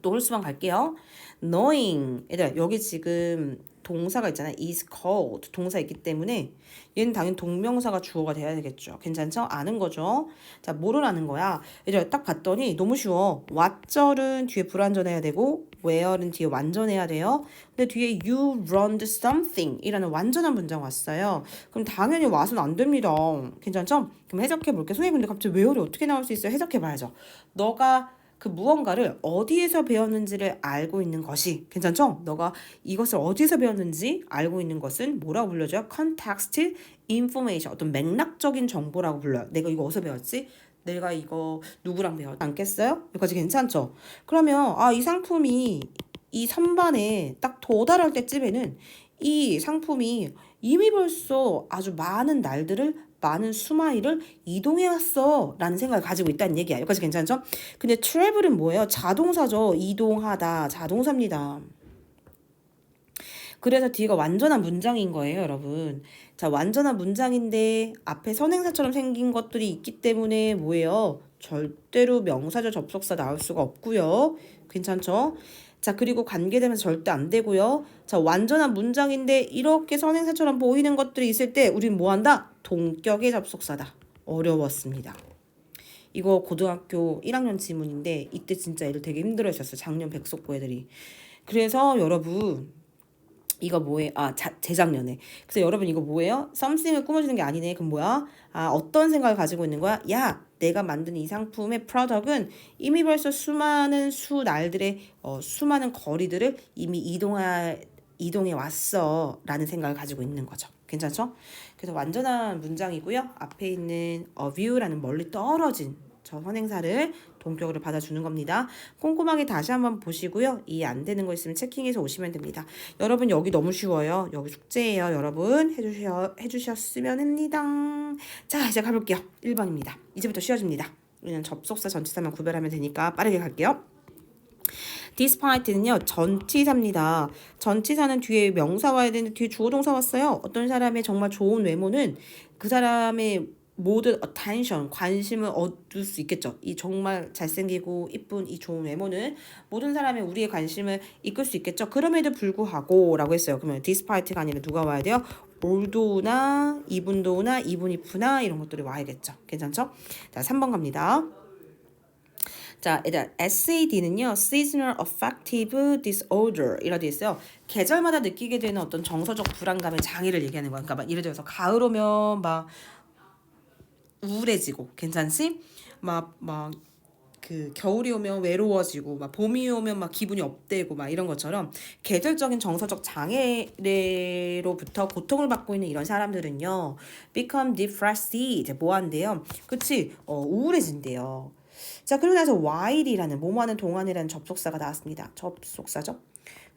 또 홀수만 갈게요. knowing 얘들아 여기 지금 동사가 있잖아요. is called 동사 있기 때문에 얘는 당연히 동명사가 주어가 돼야 되겠죠. 괜찮죠? 아는 거죠. 자, 뭐를 아는 거야? 얘들아 딱 봤더니 너무 쉬워. what절은 뒤에 불완전해야 되고 where는 뒤에 완전해야 돼요. 근데 뒤에 you learned something 이라는 완전한 문장 왔어요. 그럼 당연히 what은 안 됩니다. 괜찮죠? 그럼 해석해 볼게. 선생님 근데 갑자기 where이 어떻게 나올 수 있어요? 해석해 봐야죠. 너가 그 무언가를 어디에서 배웠는지를 알고 있는 것이 괜찮죠? 너가 이것을 어디서 배웠는지 알고 있는 것은 뭐라고 불러줘요? context information 어떤 맥락적인 정보라고 불러요. 내가 이거 어디서 배웠지? 내가 이거 누구랑 배웠지? 않겠어요? 여기까지 괜찮죠? 그러면 이 상품이 이 선반에 딱 도달할 때쯤에는 이 상품이 이미 벌써 아주 많은 날들을 많은 수마일을 이동해 왔어 라는 생각을 가지고 있다는 얘기야. 여기까지 괜찮죠? 근데 travel은 뭐예요? 자동사죠. 이동하다 자동사입니다. 그래서 뒤가 완전한 문장인 거예요, 여러분. 자, 완전한 문장인데 앞에 선행사처럼 생긴 것들이 있기 때문에 뭐예요? 절대로 명사절 접속사 나올 수가 없고요. 괜찮죠? 자, 그리고 관계되면서 절대 안 되고요. 자, 완전한 문장인데 이렇게 선행사처럼 보이는 것들이 있을 때 우린 뭐 한다? 동격의 접속사다. 어려웠습니다. 이거 고등학교 1학년 지문인데 이때 진짜 애들 되게 힘들어했었어요. 작년 백석고 애들이. 그래서 여러분 이거 뭐예요? 재작년에. 그래서 여러분 이거 뭐예요? 썸씽을 꾸며주는 게 아니네. 그럼 뭐야? 어떤 생각을 가지고 있는 거야? 야, 내가 만든 이 상품의 프로덕은 이미 벌써 수많은 날들의 수많은 거리들을 이미 이동해 왔어 라는 생각을 가지고 있는 거죠. 괜찮죠? 그래서 완전한 문장이고요. 앞에 있는 view라는 멀리 떨어진 저 선행사를 동격으로 받아주는 겁니다. 꼼꼼하게 다시 한번 보시고요. 이해 안 되는 거 있으면 체킹해서 오시면 됩니다. 여러분 여기 너무 쉬워요. 여기 숙제예요. 여러분 해주셨으면 합니다. 자, 이제 가볼게요. 1번입니다. 이제부터 쉬워집니다. 우리는 접속사 전치사만 구별하면 되니까 빠르게 갈게요. despite는요 전치사입니다. 전치사는 뒤에 명사 와야 되는데 뒤에 주어동사 왔어요. 어떤 사람의 정말 좋은 외모는 그 사람의 모든 attention, 관심을 얻을 수 있겠죠. 이 정말 잘생기고 이쁜 이 좋은 외모는 모든 사람의 우리의 관심을 이끌 수 있겠죠. 그럼에도 불구하고 라고 했어요. 그러면 despite가 아니라 누가 와야 돼요? althouggh나 even though나 even if나 이런 것들이 와야겠죠. 괜찮죠? 자, 3번 갑니다. 자, 일단 SAD는요, seasonal affective disorder 이라 되어 있어요. 계절마다 느끼게 되는 어떤 정서적 불안감의 장애를 얘기하는 거야. 그러니까 막 예를 들어서 가을 오면 막 우울해지고, 괜찮지? 그 겨울이 오면 외로워지고, 막 봄이 오면 막 기분이 업되고, 막 이런 것처럼 계절적인 정서적 장애로부터 고통을 받고 있는 이런 사람들은요, become depressed 이제 뭐 한대요? 그치? 우울해진대요. 자, 그러고 나서 while이라는 뭐뭐하는 동안이라는 접속사가 나왔습니다. 접속사죠.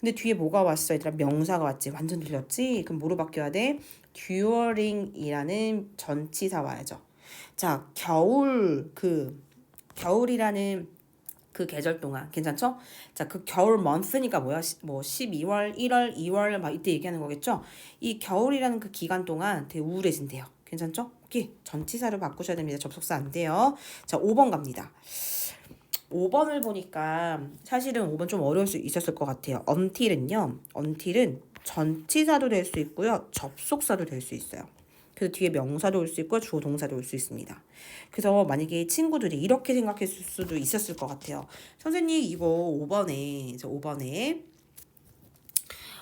근데 뒤에 뭐가 왔어? 얘들아 명사가 왔지. 완전 들렸지? 그럼 뭐로 바뀌어야 돼? during이라는 전치사 와야죠. 자, 겨울이라는 그 계절 동안 괜찮죠? 자, 그 겨울 month니까 뭐야? 뭐 12월, 1월, 2월 막 이때 얘기하는 거겠죠? 이 겨울이라는 그 기간 동안 되게 우울해진대요. 괜찮죠? 오케이. 전치사로 바꾸셔야 됩니다. 접속사 안 돼요. 자, 5번 갑니다. 5번을 보니까 사실은 5번 좀 어려울 수 있었을 것 같아요. until은 전치사도 될 수 있고요. 접속사도 될 수 있어요. 그래서 뒤에 명사도 올 수 있고 주어 동사도 올 수 있습니다. 그래서 만약에 친구들이 이렇게 생각했을 수도 있었을 것 같아요. 선생님 이거 5번에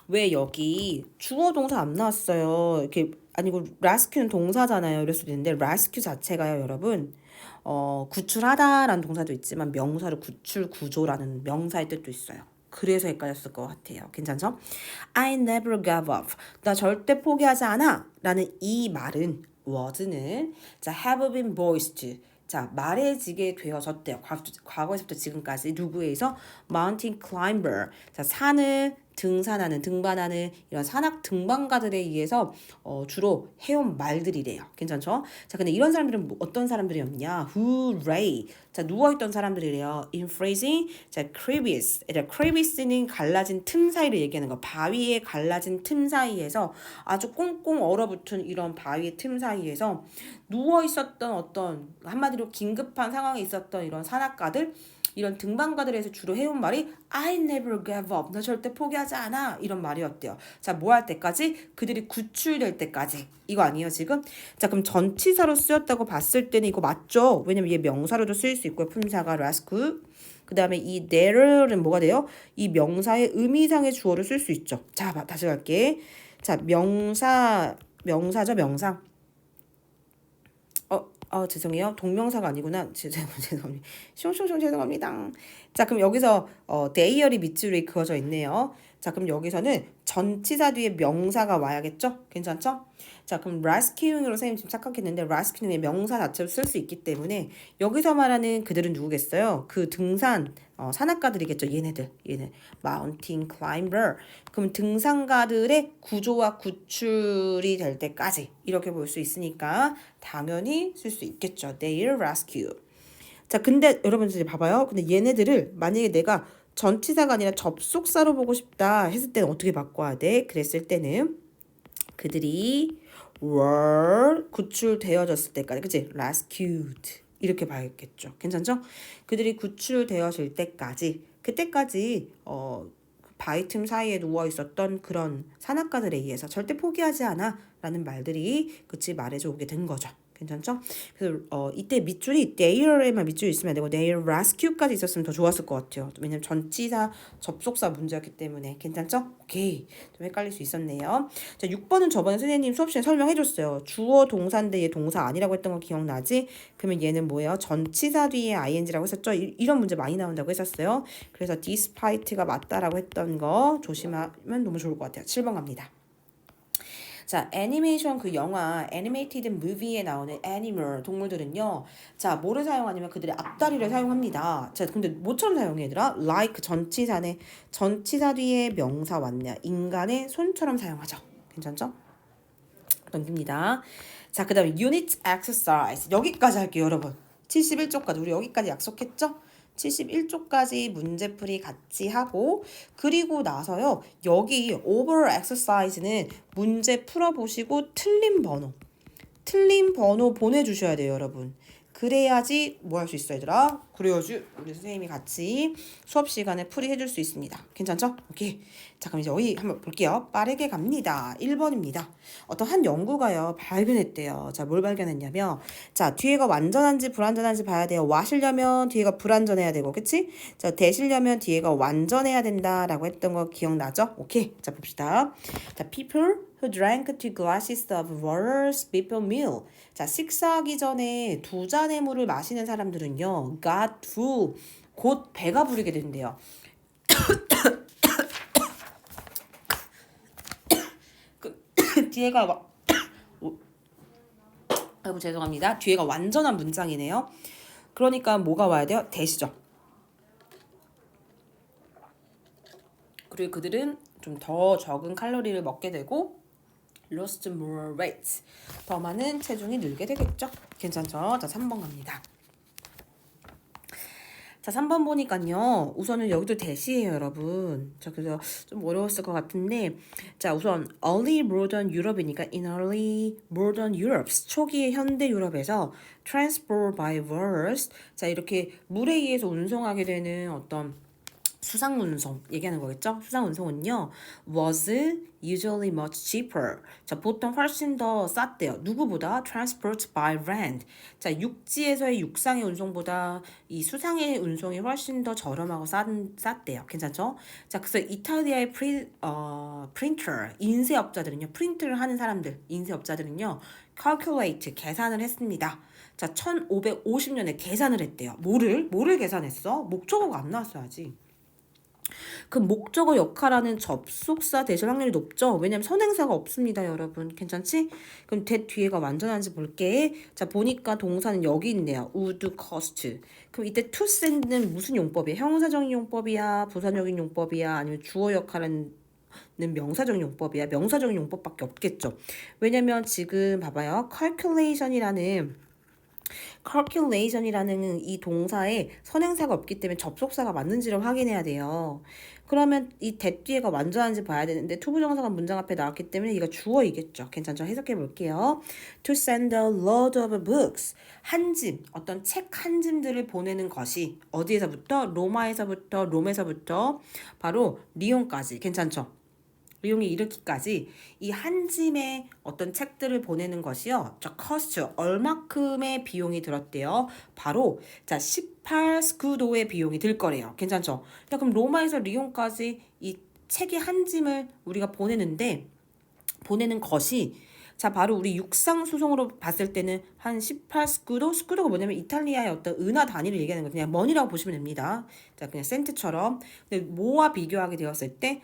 왜 여기 주어 동사 안 나왔어요? 이렇게 아니고 rescue는 동사잖아요. 이럴 수도 있는데 rescue 자체가요, 여러분. 구출하다라는 동사도 있지만 명사로 구출 구조라는 명사의 뜻도 있어요. 그래서 헷갈렸을 것 같아요. 괜찮죠? I never gave up. 나 절대 포기하지 않아. 라는 이 말은 was는 자 have been voiced. 자 말해지게 되어졌대요. 과거에서부터 지금까지 누구에 의해서 mountain climber. 자 산을 등반하는 이런 산악 등반가들에 의해서 주로 해온 말들이래요. 괜찮죠? 자, 근데 이런 사람들은 어떤 사람들이었냐? Hooray! 자, 누워있던 사람들이래요. In freezing, 자, crevice. crevice는 갈라진 틈 사이를 얘기하는 거. 바위에 갈라진 틈 사이에서 아주 꽁꽁 얼어붙은 이런 바위의 틈 사이에서 누워있었던 어떤 한마디로 긴급한 상황에 있었던 이런 산악가들 이런 등반가들에서 주로 해온 말이 I never gave up. 나 절대 포기하지 않아. 이런 말이었대요. 자, 뭐 할 때까지? 그들이 구출될 때까지. 이거 아니에요, 지금? 자, 그럼 전치사로 쓰였다고 봤을 때는 이거 맞죠? 왜냐면 얘 명사로도 쓰일 수 있고요. 품사가 rescue. 그 다음에 이 there는 뭐가 돼요? 이 명사의 의미상의 주어를 쓸 수 있죠. 자, 다시 갈게. 자, 명사죠, 명사. 죄송해요. 동명사가 아니구나. 죄송합니다. 죄송합니다. 자, 그럼 여기서 데이어리 밑줄이 그어져 있네요. 자, 그럼 여기서는 전치사 뒤에 명사가 와야겠죠? 괜찮죠? 자, 그럼 rescuing으로 선생님 지금 착각했는데 rescuing의 명사 자체로 쓸 수 있기 때문에 여기서 말하는 그들은 누구겠어요? 그 등산 산악가들이겠죠. 얘네 mountain climber. 그럼 등산가들의 구조와 구출이 될 때까지 이렇게 볼 수 있으니까 당연히 쓸 수 있겠죠. Their rescue. 자, 근데 여러분들 봐봐요. 근데 얘네들을 만약에 내가 전치사가 아니라 접속사로 보고 싶다 했을 때는 어떻게 바꿔야 돼? 그랬을 때는 그들이 were 구출되어졌을 때까지, 그치? rescued 이렇게 봐야겠죠. 괜찮죠? 그들이 구출되어질 때까지, 그때까지 바위 틈 사이에 누워 있었던 그런 산악가들에 의해서 절대 포기하지 않아 라는 말들이 그치 말해줘 오게 된 거죠. 괜찮죠? 그래서 이때 밑줄이 their에만 밑줄이 있으면 안 되고 their rescue까지 있었으면 더 좋았을 것 같아요. 왜냐면 전치사 접속사 문제였기 때문에. 괜찮죠? 오케이. 좀 헷갈릴 수 있었네요. 자, 6번은 저번에 선생님 수업 시간에 설명해줬어요. 주어 동사인데 얘 동사 아니라고 했던 거 기억나지? 그러면 얘는 뭐예요? 전치사 뒤에 ing라고 했었죠? 이런 문제 많이 나온다고 했었어요. 그래서 despite가 맞다라고 했던 거 조심하면 너무 좋을 것 같아요. 7번 갑니다. 자, 애니메이션 그 영화 애니메이티드 무비에 나오는 애니멀 동물들은요. 자, 뭐를 사용하냐면 그들의 앞다리를 사용합니다. 자, 근데 뭐처럼 사용해 얘들아? like 전치사네. 전치사 뒤에 명사 왔냐? 인간의 손처럼 사용하죠. 괜찮죠? 넘깁니다. 자, 그 다음에 unit exercise. 여기까지 할게요, 여러분. 71쪽까지. 우리 여기까지 약속했죠? 71쪽까지 문제풀이 같이 하고 그리고 나서요. 여기 over exercise는 문제 풀어보시고 틀린 번호 보내주셔야 돼요, 여러분. 그래야지 뭐 할 수 있어 얘들아? 그래야지 우리 선생님이 같이 수업 시간에 풀이해줄 수 있습니다. 괜찮죠? 오케이. 자, 그럼 이제 여기 한번 볼게요. 빠르게 갑니다. 1번입니다. 어떤 한 연구가요 발견했대요. 자, 뭘 발견했냐면 자, 뒤에가 완전한지 불완전한지 봐야 돼요. 와시려면 뒤에가 불완전해야 되고, 그치? 자, 대시려면 뒤에가 완전해야 된다라고 했던 거 기억나죠? 오케이. 자, 봅시다. 자, people who drank 2 glasses of water before meal. 자, 식사하기 전에 2잔의 물을 마시는 사람들은요, got full, 곧 배가 부르게 된대요. 뒤에가 아이고 죄송합니다. 뒤에가 완전한 문장이네요. 그러니까 뭐가 와야 돼요? 대시죠. 그리고 그들은 좀 더 적은 칼로리를 먹게 되고 lost more weight. 더 많은 체중이 늘게 되겠죠. 괜찮죠? 자, 3번 갑니다. 자, 3번 보니까요. 우선은 여기도 대시예요, 여러분. 자, 그래서 좀 어려웠을 것 같은데. 자, 우선 early modern Europe이니까 in early modern Europe. 초기의 현대 유럽에서 transport by waters. 자, 이렇게 물에 의해서 운송하게 되는 어떤 수상 운송 얘기하는 거겠죠? 수상 운송은요. was usually much cheaper. 자, 보통 훨씬 더 쌌대요. 누구보다? transport by land. 자, 육지에서의 육상의 운송보다 이 수상의 운송이 훨씬 더 저렴하고 쌌대요. 괜찮죠? 자, 그래서 이탈리아의 프린터, 인쇄업자들은요. 프린트를 하는 사람들, 인쇄업자들은요. calculate, 계산을 했습니다. 자, 1550년에 계산을 했대요. 뭐를 계산했어? 목적어가 안 나왔어야지. 그 목적어 역할하는 접속사 대실 확률이 높죠. 왜냐면 선행사가 없습니다, 여러분. 괜찮지? 그럼 that 뒤에가 완전한지 볼게. 자, 보니까 동사는 여기 있네요. would cost. 그럼 이때 to send는 무슨 용법이야? 형용사적인 용법이야? 부사적인 용법이야? 아니면 주어 역할은 명사적인 용법이야? 명사적인 용법밖에 없겠죠. 왜냐면 지금 봐봐요. calculation이라는 이 동사에 선행사가 없기 때문에 접속사가 맞는지를 확인해야 돼요. 그러면 이 that 뒤에가 완전한지 봐야 되는데 투부정사가 문장 앞에 나왔기 때문에 이거 주어이겠죠. 괜찮죠? 해석해 볼게요. To send a load of books. 한 짐, 어떤 책 한 짐들을 보내는 것이 어디에서부터? 롬에서부터 바로 리옹까지. 괜찮죠? 리옹에 이르기까지 이 한 짐의 어떤 책들을 보내는 것이요. 자, cost 얼마큼의 비용이 들었대요. 바로 자 18스쿠도의 비용이 들 거래요. 괜찮죠? 자, 그럼 로마에서 리옹까지 이 책의 한 짐을 우리가 보내는 것이 자 바로 우리 육상 수송으로 봤을 때는 한 18스쿠도 스쿠도가 뭐냐면 이탈리아의 어떤 은하 단위를 얘기하는 거 그냥 머니라고 보시면 됩니다. 자 그냥 센트처럼 근데 뭐와 비교하게 되었을 때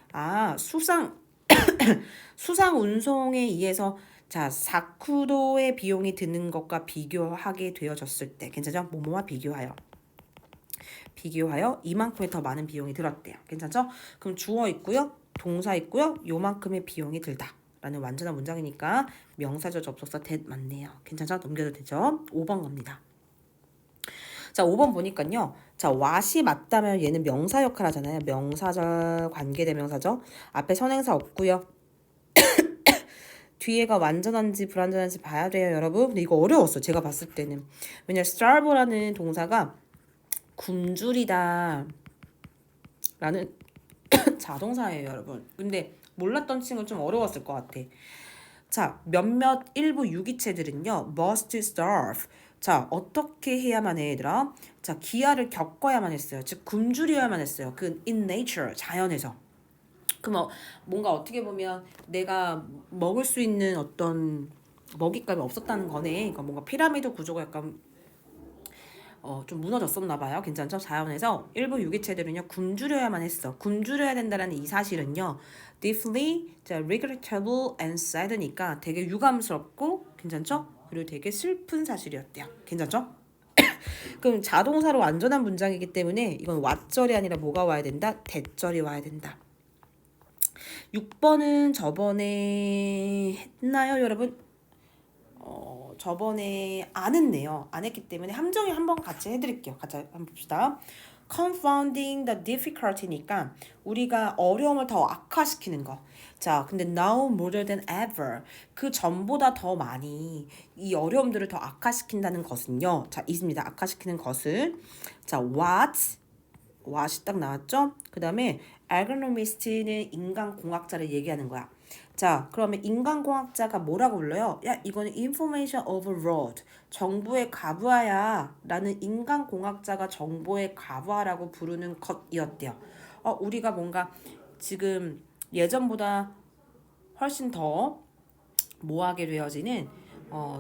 수상 운송에 의해서 자, 4쿠도의 비용이 드는 것과 비교하게 되어졌을 때 괜찮죠? 뭐뭐와 비교하여 이만큼의 더 많은 비용이 들었대요. 괜찮죠? 그럼 주어 있고요. 동사 있고요. 요만큼의 비용이 들다. 라는 완전한 문장이니까 명사절 접속사 that 맞네요. 괜찮죠? 넘겨도 되죠? 5번 갑니다. 자, 5번 보니까요. 자, what이 맞다면 얘는 명사 역할 하잖아요. 명사절, 관계대명사죠. 앞에 선행사 없고요. 뒤에가 완전한지 불완전한지 봐야 돼요, 여러분. 근데 이거 어려웠어, 제가 봤을 때는. 왜냐면 starve라는 동사가 굶주리다 라는 자동사예요, 여러분. 근데 몰랐던 친구는 좀 어려웠을 것 같아. 자, 몇몇 일부 유기체들은요, must starve. 자, 어떻게 해야만 해, 얘들아? 자, 기아를 겪어야만 했어요. 즉, 굶주려야만 했어요. 그 in nature, 자연에서. 그럼 뭔가 어떻게 보면 내가 먹을 수 있는 어떤 먹잇감이 없었다는 거네. 그러니까 뭔가 피라미드 구조가 약간 좀 무너졌었나 봐요. 괜찮죠? 자연에서 일부 유기체들은요 굶주려야만 했어. 굶주려야 된다라는 이 사실은요 deeply, regrettable and sad니까 되게 유감스럽고 괜찮죠? 그리고 되게 슬픈 사실이었대요. 괜찮죠? 그럼 자동사로 완전한 문장이기 때문에 이건 what절이 아니라 뭐가 와야 된다? that절이 와야 된다. 6번은 저번에 했나요, 여러분? 저번에 안 했네요. 안 했기 때문에 함정이 한번 같이 해드릴게요. 같이 한번 봅시다. Confounding the difficulty니까 우리가 어려움을 더 악화시키는 거. 자, 근데 now more than ever 그 전보다 더 많이 이 어려움들을 더 악화시킨다는 것은요. 자, 있습니다. 악화시키는 것은 자, what이 딱 나왔죠? 그 다음에 ergonomist는 인간공학자를 얘기하는 거야. 자, 그러면 인간공학자가 뭐라고 불러요? 야, 이거는 information overload, 정보의 과부하야 라는 인간공학자가 정보의 과부하라고 부르는 것이었대요. 우리가 뭔가 지금 예전보다 훨씬 더 뭐하게 되어지는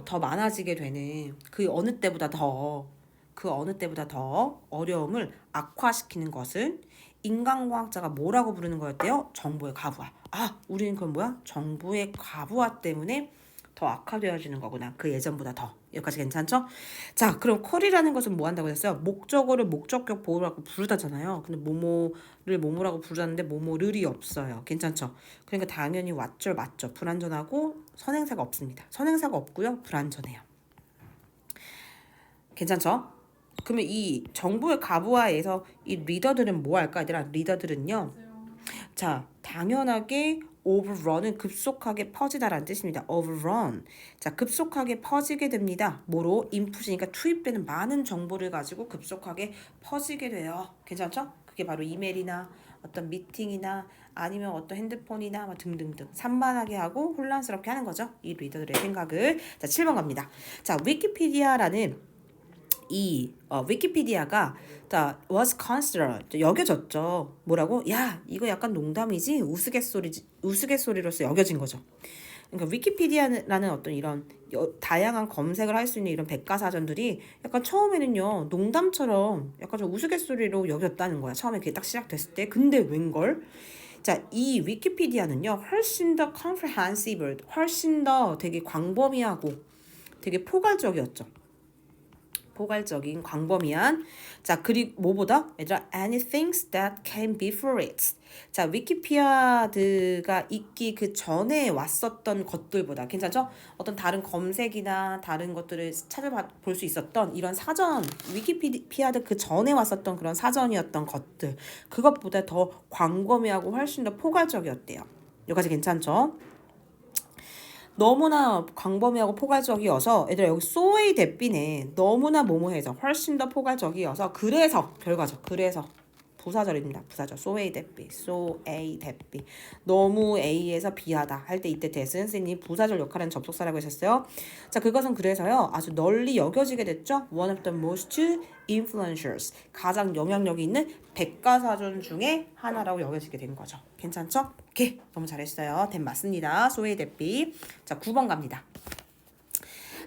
더 많아지게 되는 그 어느 때보다 더 어려움을 악화시키는 것은 인간과학자가 뭐라고 부르는 거였대요? 정보의 과부하. 우리는 그럼 뭐야? 정보의 과부하 때문에 더 악화되어지는 거구나. 그 예전보다 더. 여기까지 괜찮죠? 자, 그럼 컬이라는 것은 뭐 한다고 했어요? 목적어를 목적격 보호라고 부르다잖아요. 근데 뭐뭐를 뭐뭐라고 부르는데 뭐뭐를이 없어요. 괜찮죠? 그러니까 당연히 왓절 맞죠. 불완전하고 선행사가 없습니다. 선행사가 없고요. 불완전해요. 괜찮죠? 그러면 이 정보의 가부하에서 이 리더들은 뭐 할까? 얘들아, 리더들은요. 자, 당연하게 overrun은 급속하게 퍼지다라는 뜻입니다. overrun. 자, 급속하게 퍼지게 됩니다. 뭐로? 인풋이니까 투입되는 많은 정보를 가지고 급속하게 퍼지게 돼요. 괜찮죠? 그게 바로 이메일이나 어떤 미팅이나 아니면 어떤 핸드폰이나 등등등 산만하게 하고 혼란스럽게 하는 거죠. 이 리더들의 생각을. 자, 7번 갑니다. 자, 위키피디아라는 이 위키피디아가 자 was considered 여겨졌죠. 뭐라고? 야, 이거 약간 농담이지 우스갯소리로서 여겨진 거죠. 그러니까 위키피디아라는 어떤 이런 다양한 검색을 할 수 있는 이런 백과사전들이 약간 처음에는요 농담처럼 약간 좀 우스갯소리로 여겼다는 거야. 처음에 그게 딱 시작됐을 때. 근데 웬걸? 자, 이 위키피디아는요 훨씬 더 comprehensive, 훨씬 더 되게 광범위하고 되게 포괄적이었죠. 포괄적인 광범위한. 자, 그리고 뭐보다 얘들아 anything that came before it. 자, 위키피디아가 있기 그 전에 왔었던 것들보다 괜찮죠? 어떤 다른 검색이나 다른 것들을 찾아볼 수 있었던 이런 사전 위키피디아 그 전에 왔었던 그런 사전이었던 것들 그것보다 더 광범위하고 훨씬 더 포괄적이었대요. 여기까지 괜찮죠? 너무나 광범위하고 포괄적이어서 얘들아 여기 소의 대비네 너무나 뭐뭐해서 훨씬 더 포괄적이어서 그래서 결과죠. 그래서 부사절입니다. 부사절. 소의 대비. 소의 대비. 너무 A에서 B하다 할 때 이때 대신 선생님이 부사절 역할은 접속사라고 하셨어요. 자, 그것은 그래서요. 아주 널리 여겨지게 됐죠. One of the most influentials. 가장 영향력이 있는 백과사전 중에 하나라고 여겨지게 된 거죠. 괜찮죠? 오케이. 너무 잘했어요. 된 맞습니다. 소의 대비. 자, 9번 갑니다.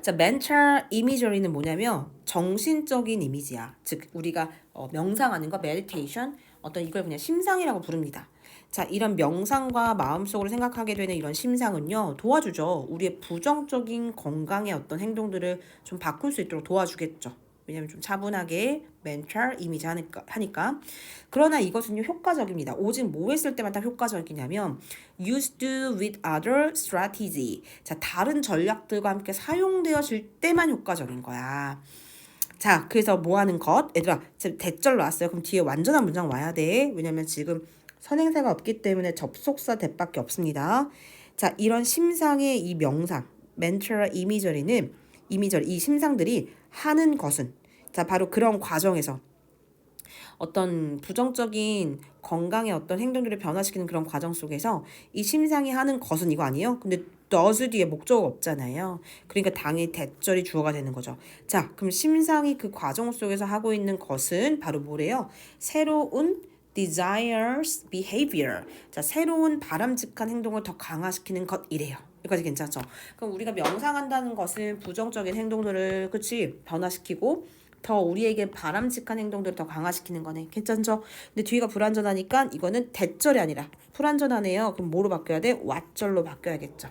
자, mental imagery는 뭐냐면 정신적인 이미지야. 즉 우리가 명상하는 거 meditation 어떤 이걸 그냥 심상이라고 부릅니다. 자, 이런 명상과 마음속으로 생각하게 되는 이런 심상은요 도와주죠. 우리의 부정적인 건강의 어떤 행동들을 좀 바꿀 수 있도록 도와주겠죠. 왜냐면 좀 차분하게 mental 이미지 하니까. 그러나 이것은요 효과적입니다. 오직 뭐 했을 때만 딱 효과적이냐면 used with other strategy. 자, 다른 전략들과 함께 사용되어질 때만 효과적인 거야. 자, 그래서 뭐 하는 것? 얘들아, 지금 대절 나왔어요. 그럼 뒤에 완전한 문장 와야 돼. 왜냐면 지금 선행사가 없기 때문에 접속사 대밖에 없습니다. 자, 이런 심상의 이 명상, mental imagery는 이 심상들이 하는 것은 자, 바로 그런 과정에서 어떤 부정적인 건강의 어떤 행동들을 변화시키는 그런 과정 속에서 이 심상이 하는 것은 이거 아니에요? 근데 does 뒤에 목적어가 없잖아요. 그러니까 당연히 대절이 주어가 되는 거죠. 자, 그럼 심상이 그 과정 속에서 하고 있는 것은 바로 뭐래요? 새로운 desires behavior. 자, 새로운 바람직한 행동을 더 강화시키는 것이래요. 여기까지 괜찮죠? 그럼 우리가 명상한다는 것은 부정적인 행동들을 그치 변화시키고 더 우리에게 바람직한 행동들을 더 강화시키는 거네. 괜찮죠? 근데 뒤가 불완전하니까 이거는 대절이 아니라 불완전하네요. 그럼 뭐로 바뀌어야 돼? 왓절로 바뀌어야겠죠.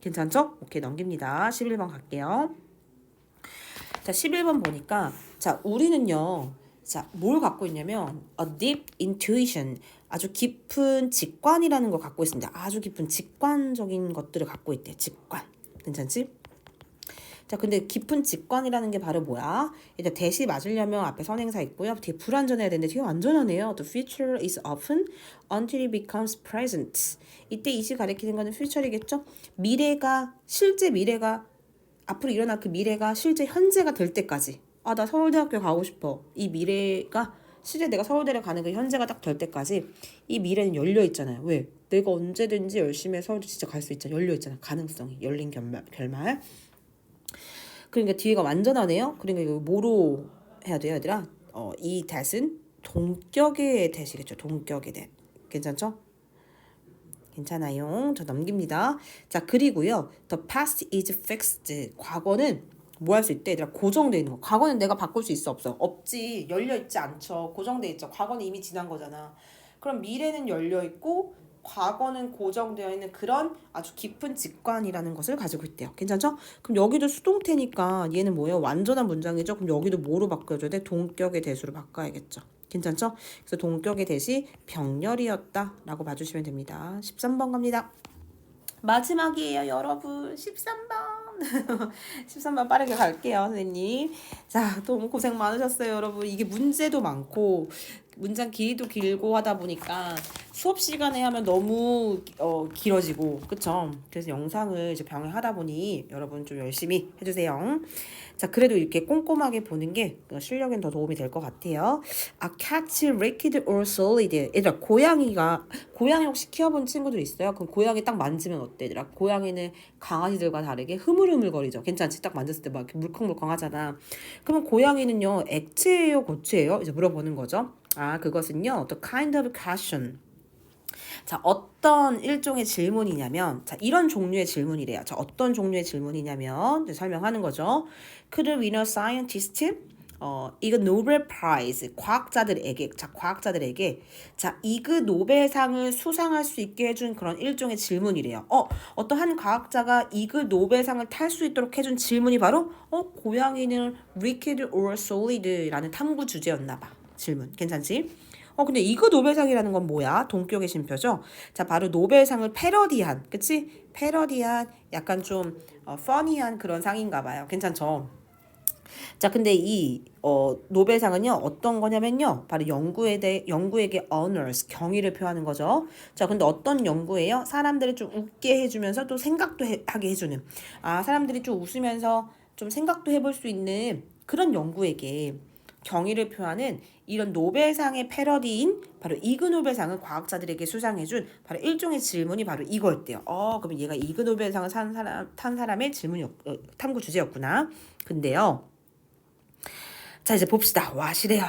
괜찮죠? 오케이, 넘깁니다. 11번 갈게요. 자, 11번 보니까 자, 우리는요. 자, 뭘 갖고 있냐면 a deep intuition. 아주 깊은 직관이라는 걸 갖고 있습니다. 아주 깊은 직관적인 것들을 갖고 있대. 직관. 괜찮지? 자, 근데 깊은 직관이라는 게 바로 뭐야? 일단 대시 맞으려면 앞에 선행사 있고요. 뒤에 불완전해야 되는데 뒤에 완전하네요. The future is often until it becomes present. 이때 이시 가리키는 거는 future이겠죠? 미래가 실제 미래가 앞으로 일어날 그 미래가 실제 현재가 될 때까지. 아, 나 서울대학교 가고 싶어. 이 미래가 실제 내가 서울대를 가는 그 현재가 딱 될 때까지 이 미래는 열려 있잖아요. 왜? 내가 언제든지 열심히 해서 서울대 진짜 갈 수 있잖아. 열려 있잖아. 가능성이 열린 결말. 그러니까 뒤에가 완전하네요. 그러니까 이거 뭐로 해야 돼요, 얘들아? 이 that은 동격의 that이겠죠. 동격의 that. 괜찮죠? 괜찮아요. 저 넘깁니다. 자, 그리고요. The past is fixed. 과거는 뭐 할 수 있대? 얘들아, 고정돼 있는 거. 과거는 내가 바꿀 수 있어, 없어? 없지. 열려 있지 않죠. 고정돼 있죠. 과거는 이미 지난 거잖아. 그럼 미래는 열려 있고 과거는 고정되어 있는 그런 아주 깊은 직관이라는 것을 가지고 있대요. 괜찮죠? 그럼 여기도 수동태니까 얘는 뭐예요? 완전한 문장이죠. 그럼 여기도 뭐로 바꿔줘야 돼? 동격의 대수로 바꿔야겠죠. 괜찮죠? 그래서 동격의 대시 병렬이었다라고 봐주시면 됩니다. 13번 갑니다. 마지막이에요, 여러분. 13번. 13번 빠르게 갈게요, 선생님. 자, 너무 고생 많으셨어요, 여러분. 이게 문제도 많고 문장 길이도 길고 하다 보니까 수업 시간에 하면 너무 길어지고, 그쵸? 그래서 영상을 이제 병행하다 보니 여러분 좀 열심히 해주세요. 자, 그래도 이렇게 꼼꼼하게 보는 게 실력엔 더 도움이 될 것 같아요. A cat liquid or solid. 얘들아, 고양이 혹시 키워본 친구들 있어요? 그럼 고양이 딱 만지면 어때? 얘들아, 고양이는 강아지들과 다르게 흐물흐물거리죠. 괜찮지? 딱 만졌을 때 막 이렇게 물컹물컹 하잖아. 그러면 고양이는요, 액체예요, 고체예요? 이제 물어보는 거죠. 아, 그것은요, the kind of question. 자, 어떤 일종의 질문이냐면, 자, 이런 종류의 질문이래요. 자, 어떤 종류의 질문이냐면, 이제 설명하는 거죠. Could a winner scientist? 이그 노벨 프라이즈, 과학자들에게, 자, 이그 노벨상을 수상할 수 있게 해준 그런 일종의 질문이래요. 어떤 한 과학자가 이그 노벨상을 탈 수 있도록 해준 질문이 바로, 고양이는 liquid or solid라는 탐구 주제였나 봐. 질문. 괜찮지? 근데 이그 노벨상이라는 건 뭐야? 동격의 쉼표죠? 자, 바로 노벨상을 패러디한, 그치? 패러디한 약간 좀 퍼니한 그런 상인가 봐요. 괜찮죠? 자, 근데 이 노벨상은요, 어떤 거냐면요, 바로 연구에게 honors, 경의를 표하는 거죠. 자, 근데 어떤 연구예요? 사람들을 좀 웃게 해주면서 또 생각도 하게 해주는, 사람들이 좀 웃으면서 좀 생각도 해볼 수 있는 그런 연구에게 경의를 표하는 이런 노벨상의 패러디인 바로 이그 노벨상을 과학자들에게 수상해준 바로 일종의 질문이 바로 이거였대요. 그럼 얘가 이그 노벨상을 탄 사람의 탐구 주제였구나. 근데요, 자, 이제 봅시다. 왓이래요.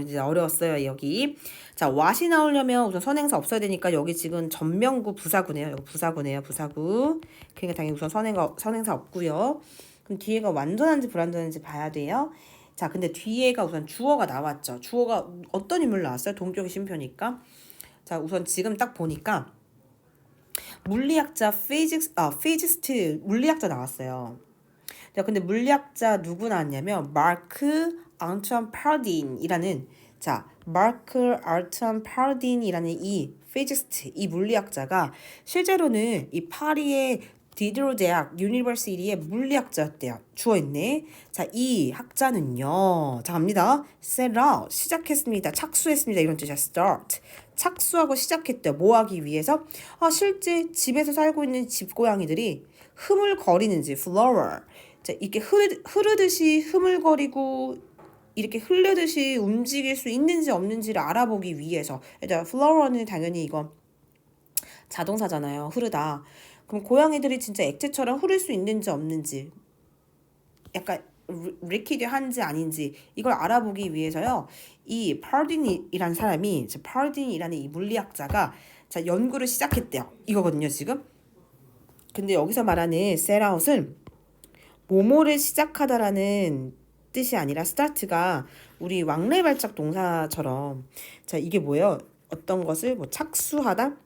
이제 어려웠어요, 여기. 자, 왓이 나오려면 우선 선행사 없어야 되니까 여기 지금 전명구 부사구네요. 여기 부사구네요, 부사구. 그러니까 당연히 우선 선행사 없고요. 그럼 뒤에가 완전한지 불완전한지 봐야 돼요. 자, 근데 뒤에가 우선 주어가 나왔죠. 주어가 어떤 인물 나왔어요? 동격의 쉼표니까. 자, 우선 지금 딱 보니까 물리학자 피지스트 물리학자 나왔어요. 자, 근데 물리학자 누구 나왔냐면 마크 앙투안 파라딘이라는, 자, 마크 앙투안 파라딘이라는 이 피지스트, 이 물리학자가 실제로는 이 파리의 디드로 대학 유니버시티의 물리학자였대요. 주어있네. 자, 이 학자는요, 자, 갑니다. set out, 시작했습니다. 착수했습니다. 이런 뜻이야. start. 착수하고 시작했대요. 뭐 하기 위해서? 실제 집에서 살고 있는 집고양이들이 흐물거리는지, flower. 자, 이렇게 흐르듯이 흐물거리고 이렇게 흐르듯이 움직일 수 있는지 없는지를 알아보기 위해서. 일단 flower는 당연히 이거 자동사잖아요. 흐르다. 그럼 고양이들이 진짜 액체처럼 흐를 수 있는지 없는지, 약간 리퀴드한지 아닌지 이걸 알아보기 위해서요, 이 파르딘이라는 사람이, 파르딘이라는 이 물리학자가 자, 연구를 시작했대요. 이거거든요, 지금. 근데 여기서 말하는 set out은 뭐뭐를 시작하다라는 뜻이 아니라 스타트가 우리 왕래발작 동사처럼, 자, 이게 뭐예요? 어떤 것을 뭐 착수하다,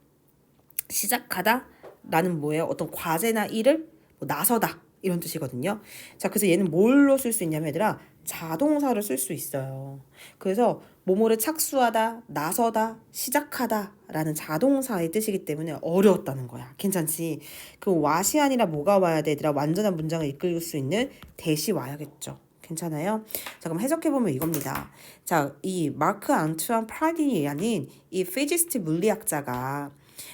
시작하다 라는 뭐예요? 어떤 과제나 일을 뭐 나서다 이런 뜻이거든요. 자, 그래서 얘는 뭘로 쓸 수 있냐면 얘들아, 자동사로 쓸 수 있어요. 그래서 뭐뭐를 착수하다, 나서다, 시작하다 라는 자동사의 뜻이기 때문에 어려웠다는 거야. 괜찮지? 그 what이 아니라 뭐가 와야 돼? 얘들아, 완전한 문장을 이끌 수 있는 대시 와야겠죠. 괜찮아요? 자, 그럼 해석해보면 이겁니다. 자, 이 마크 앙투안 파라딘이라는 이 피지스트 물리학자가,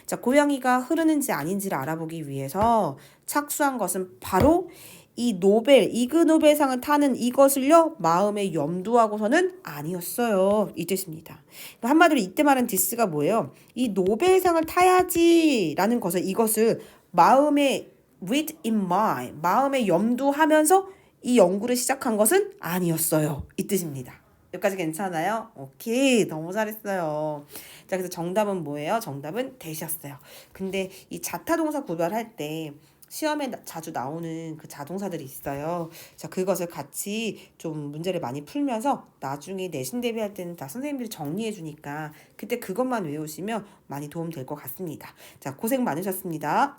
자, 고양이가 흐르는지 아닌지를 알아보기 위해서 착수한 것은 바로 이 이그 노벨상을 타는 이것을요, 마음에 염두하고서는 아니었어요. 이 뜻입니다. 한마디로 이때 말한 디스가 뭐예요? 이 노벨상을 타야지라는 것을, 이것을 마음에 with in mind, 마음에 염두하면서 이 연구를 시작한 것은 아니었어요. 이 뜻입니다. 여기까지 괜찮아요? 오케이, 너무 잘했어요. 자, 그래서 정답은 뭐예요? 정답은 대시였어요. 근데 이 자타동사 구별할 때 시험에 자주 나오는 그 자동사들이 있어요. 자, 그것을 같이 좀 문제를 많이 풀면서 나중에 내신 대비할 때는 다 선생님들이 정리해 주니까 그때 그것만 외우시면 많이 도움 될 것 같습니다. 자, 고생 많으셨습니다.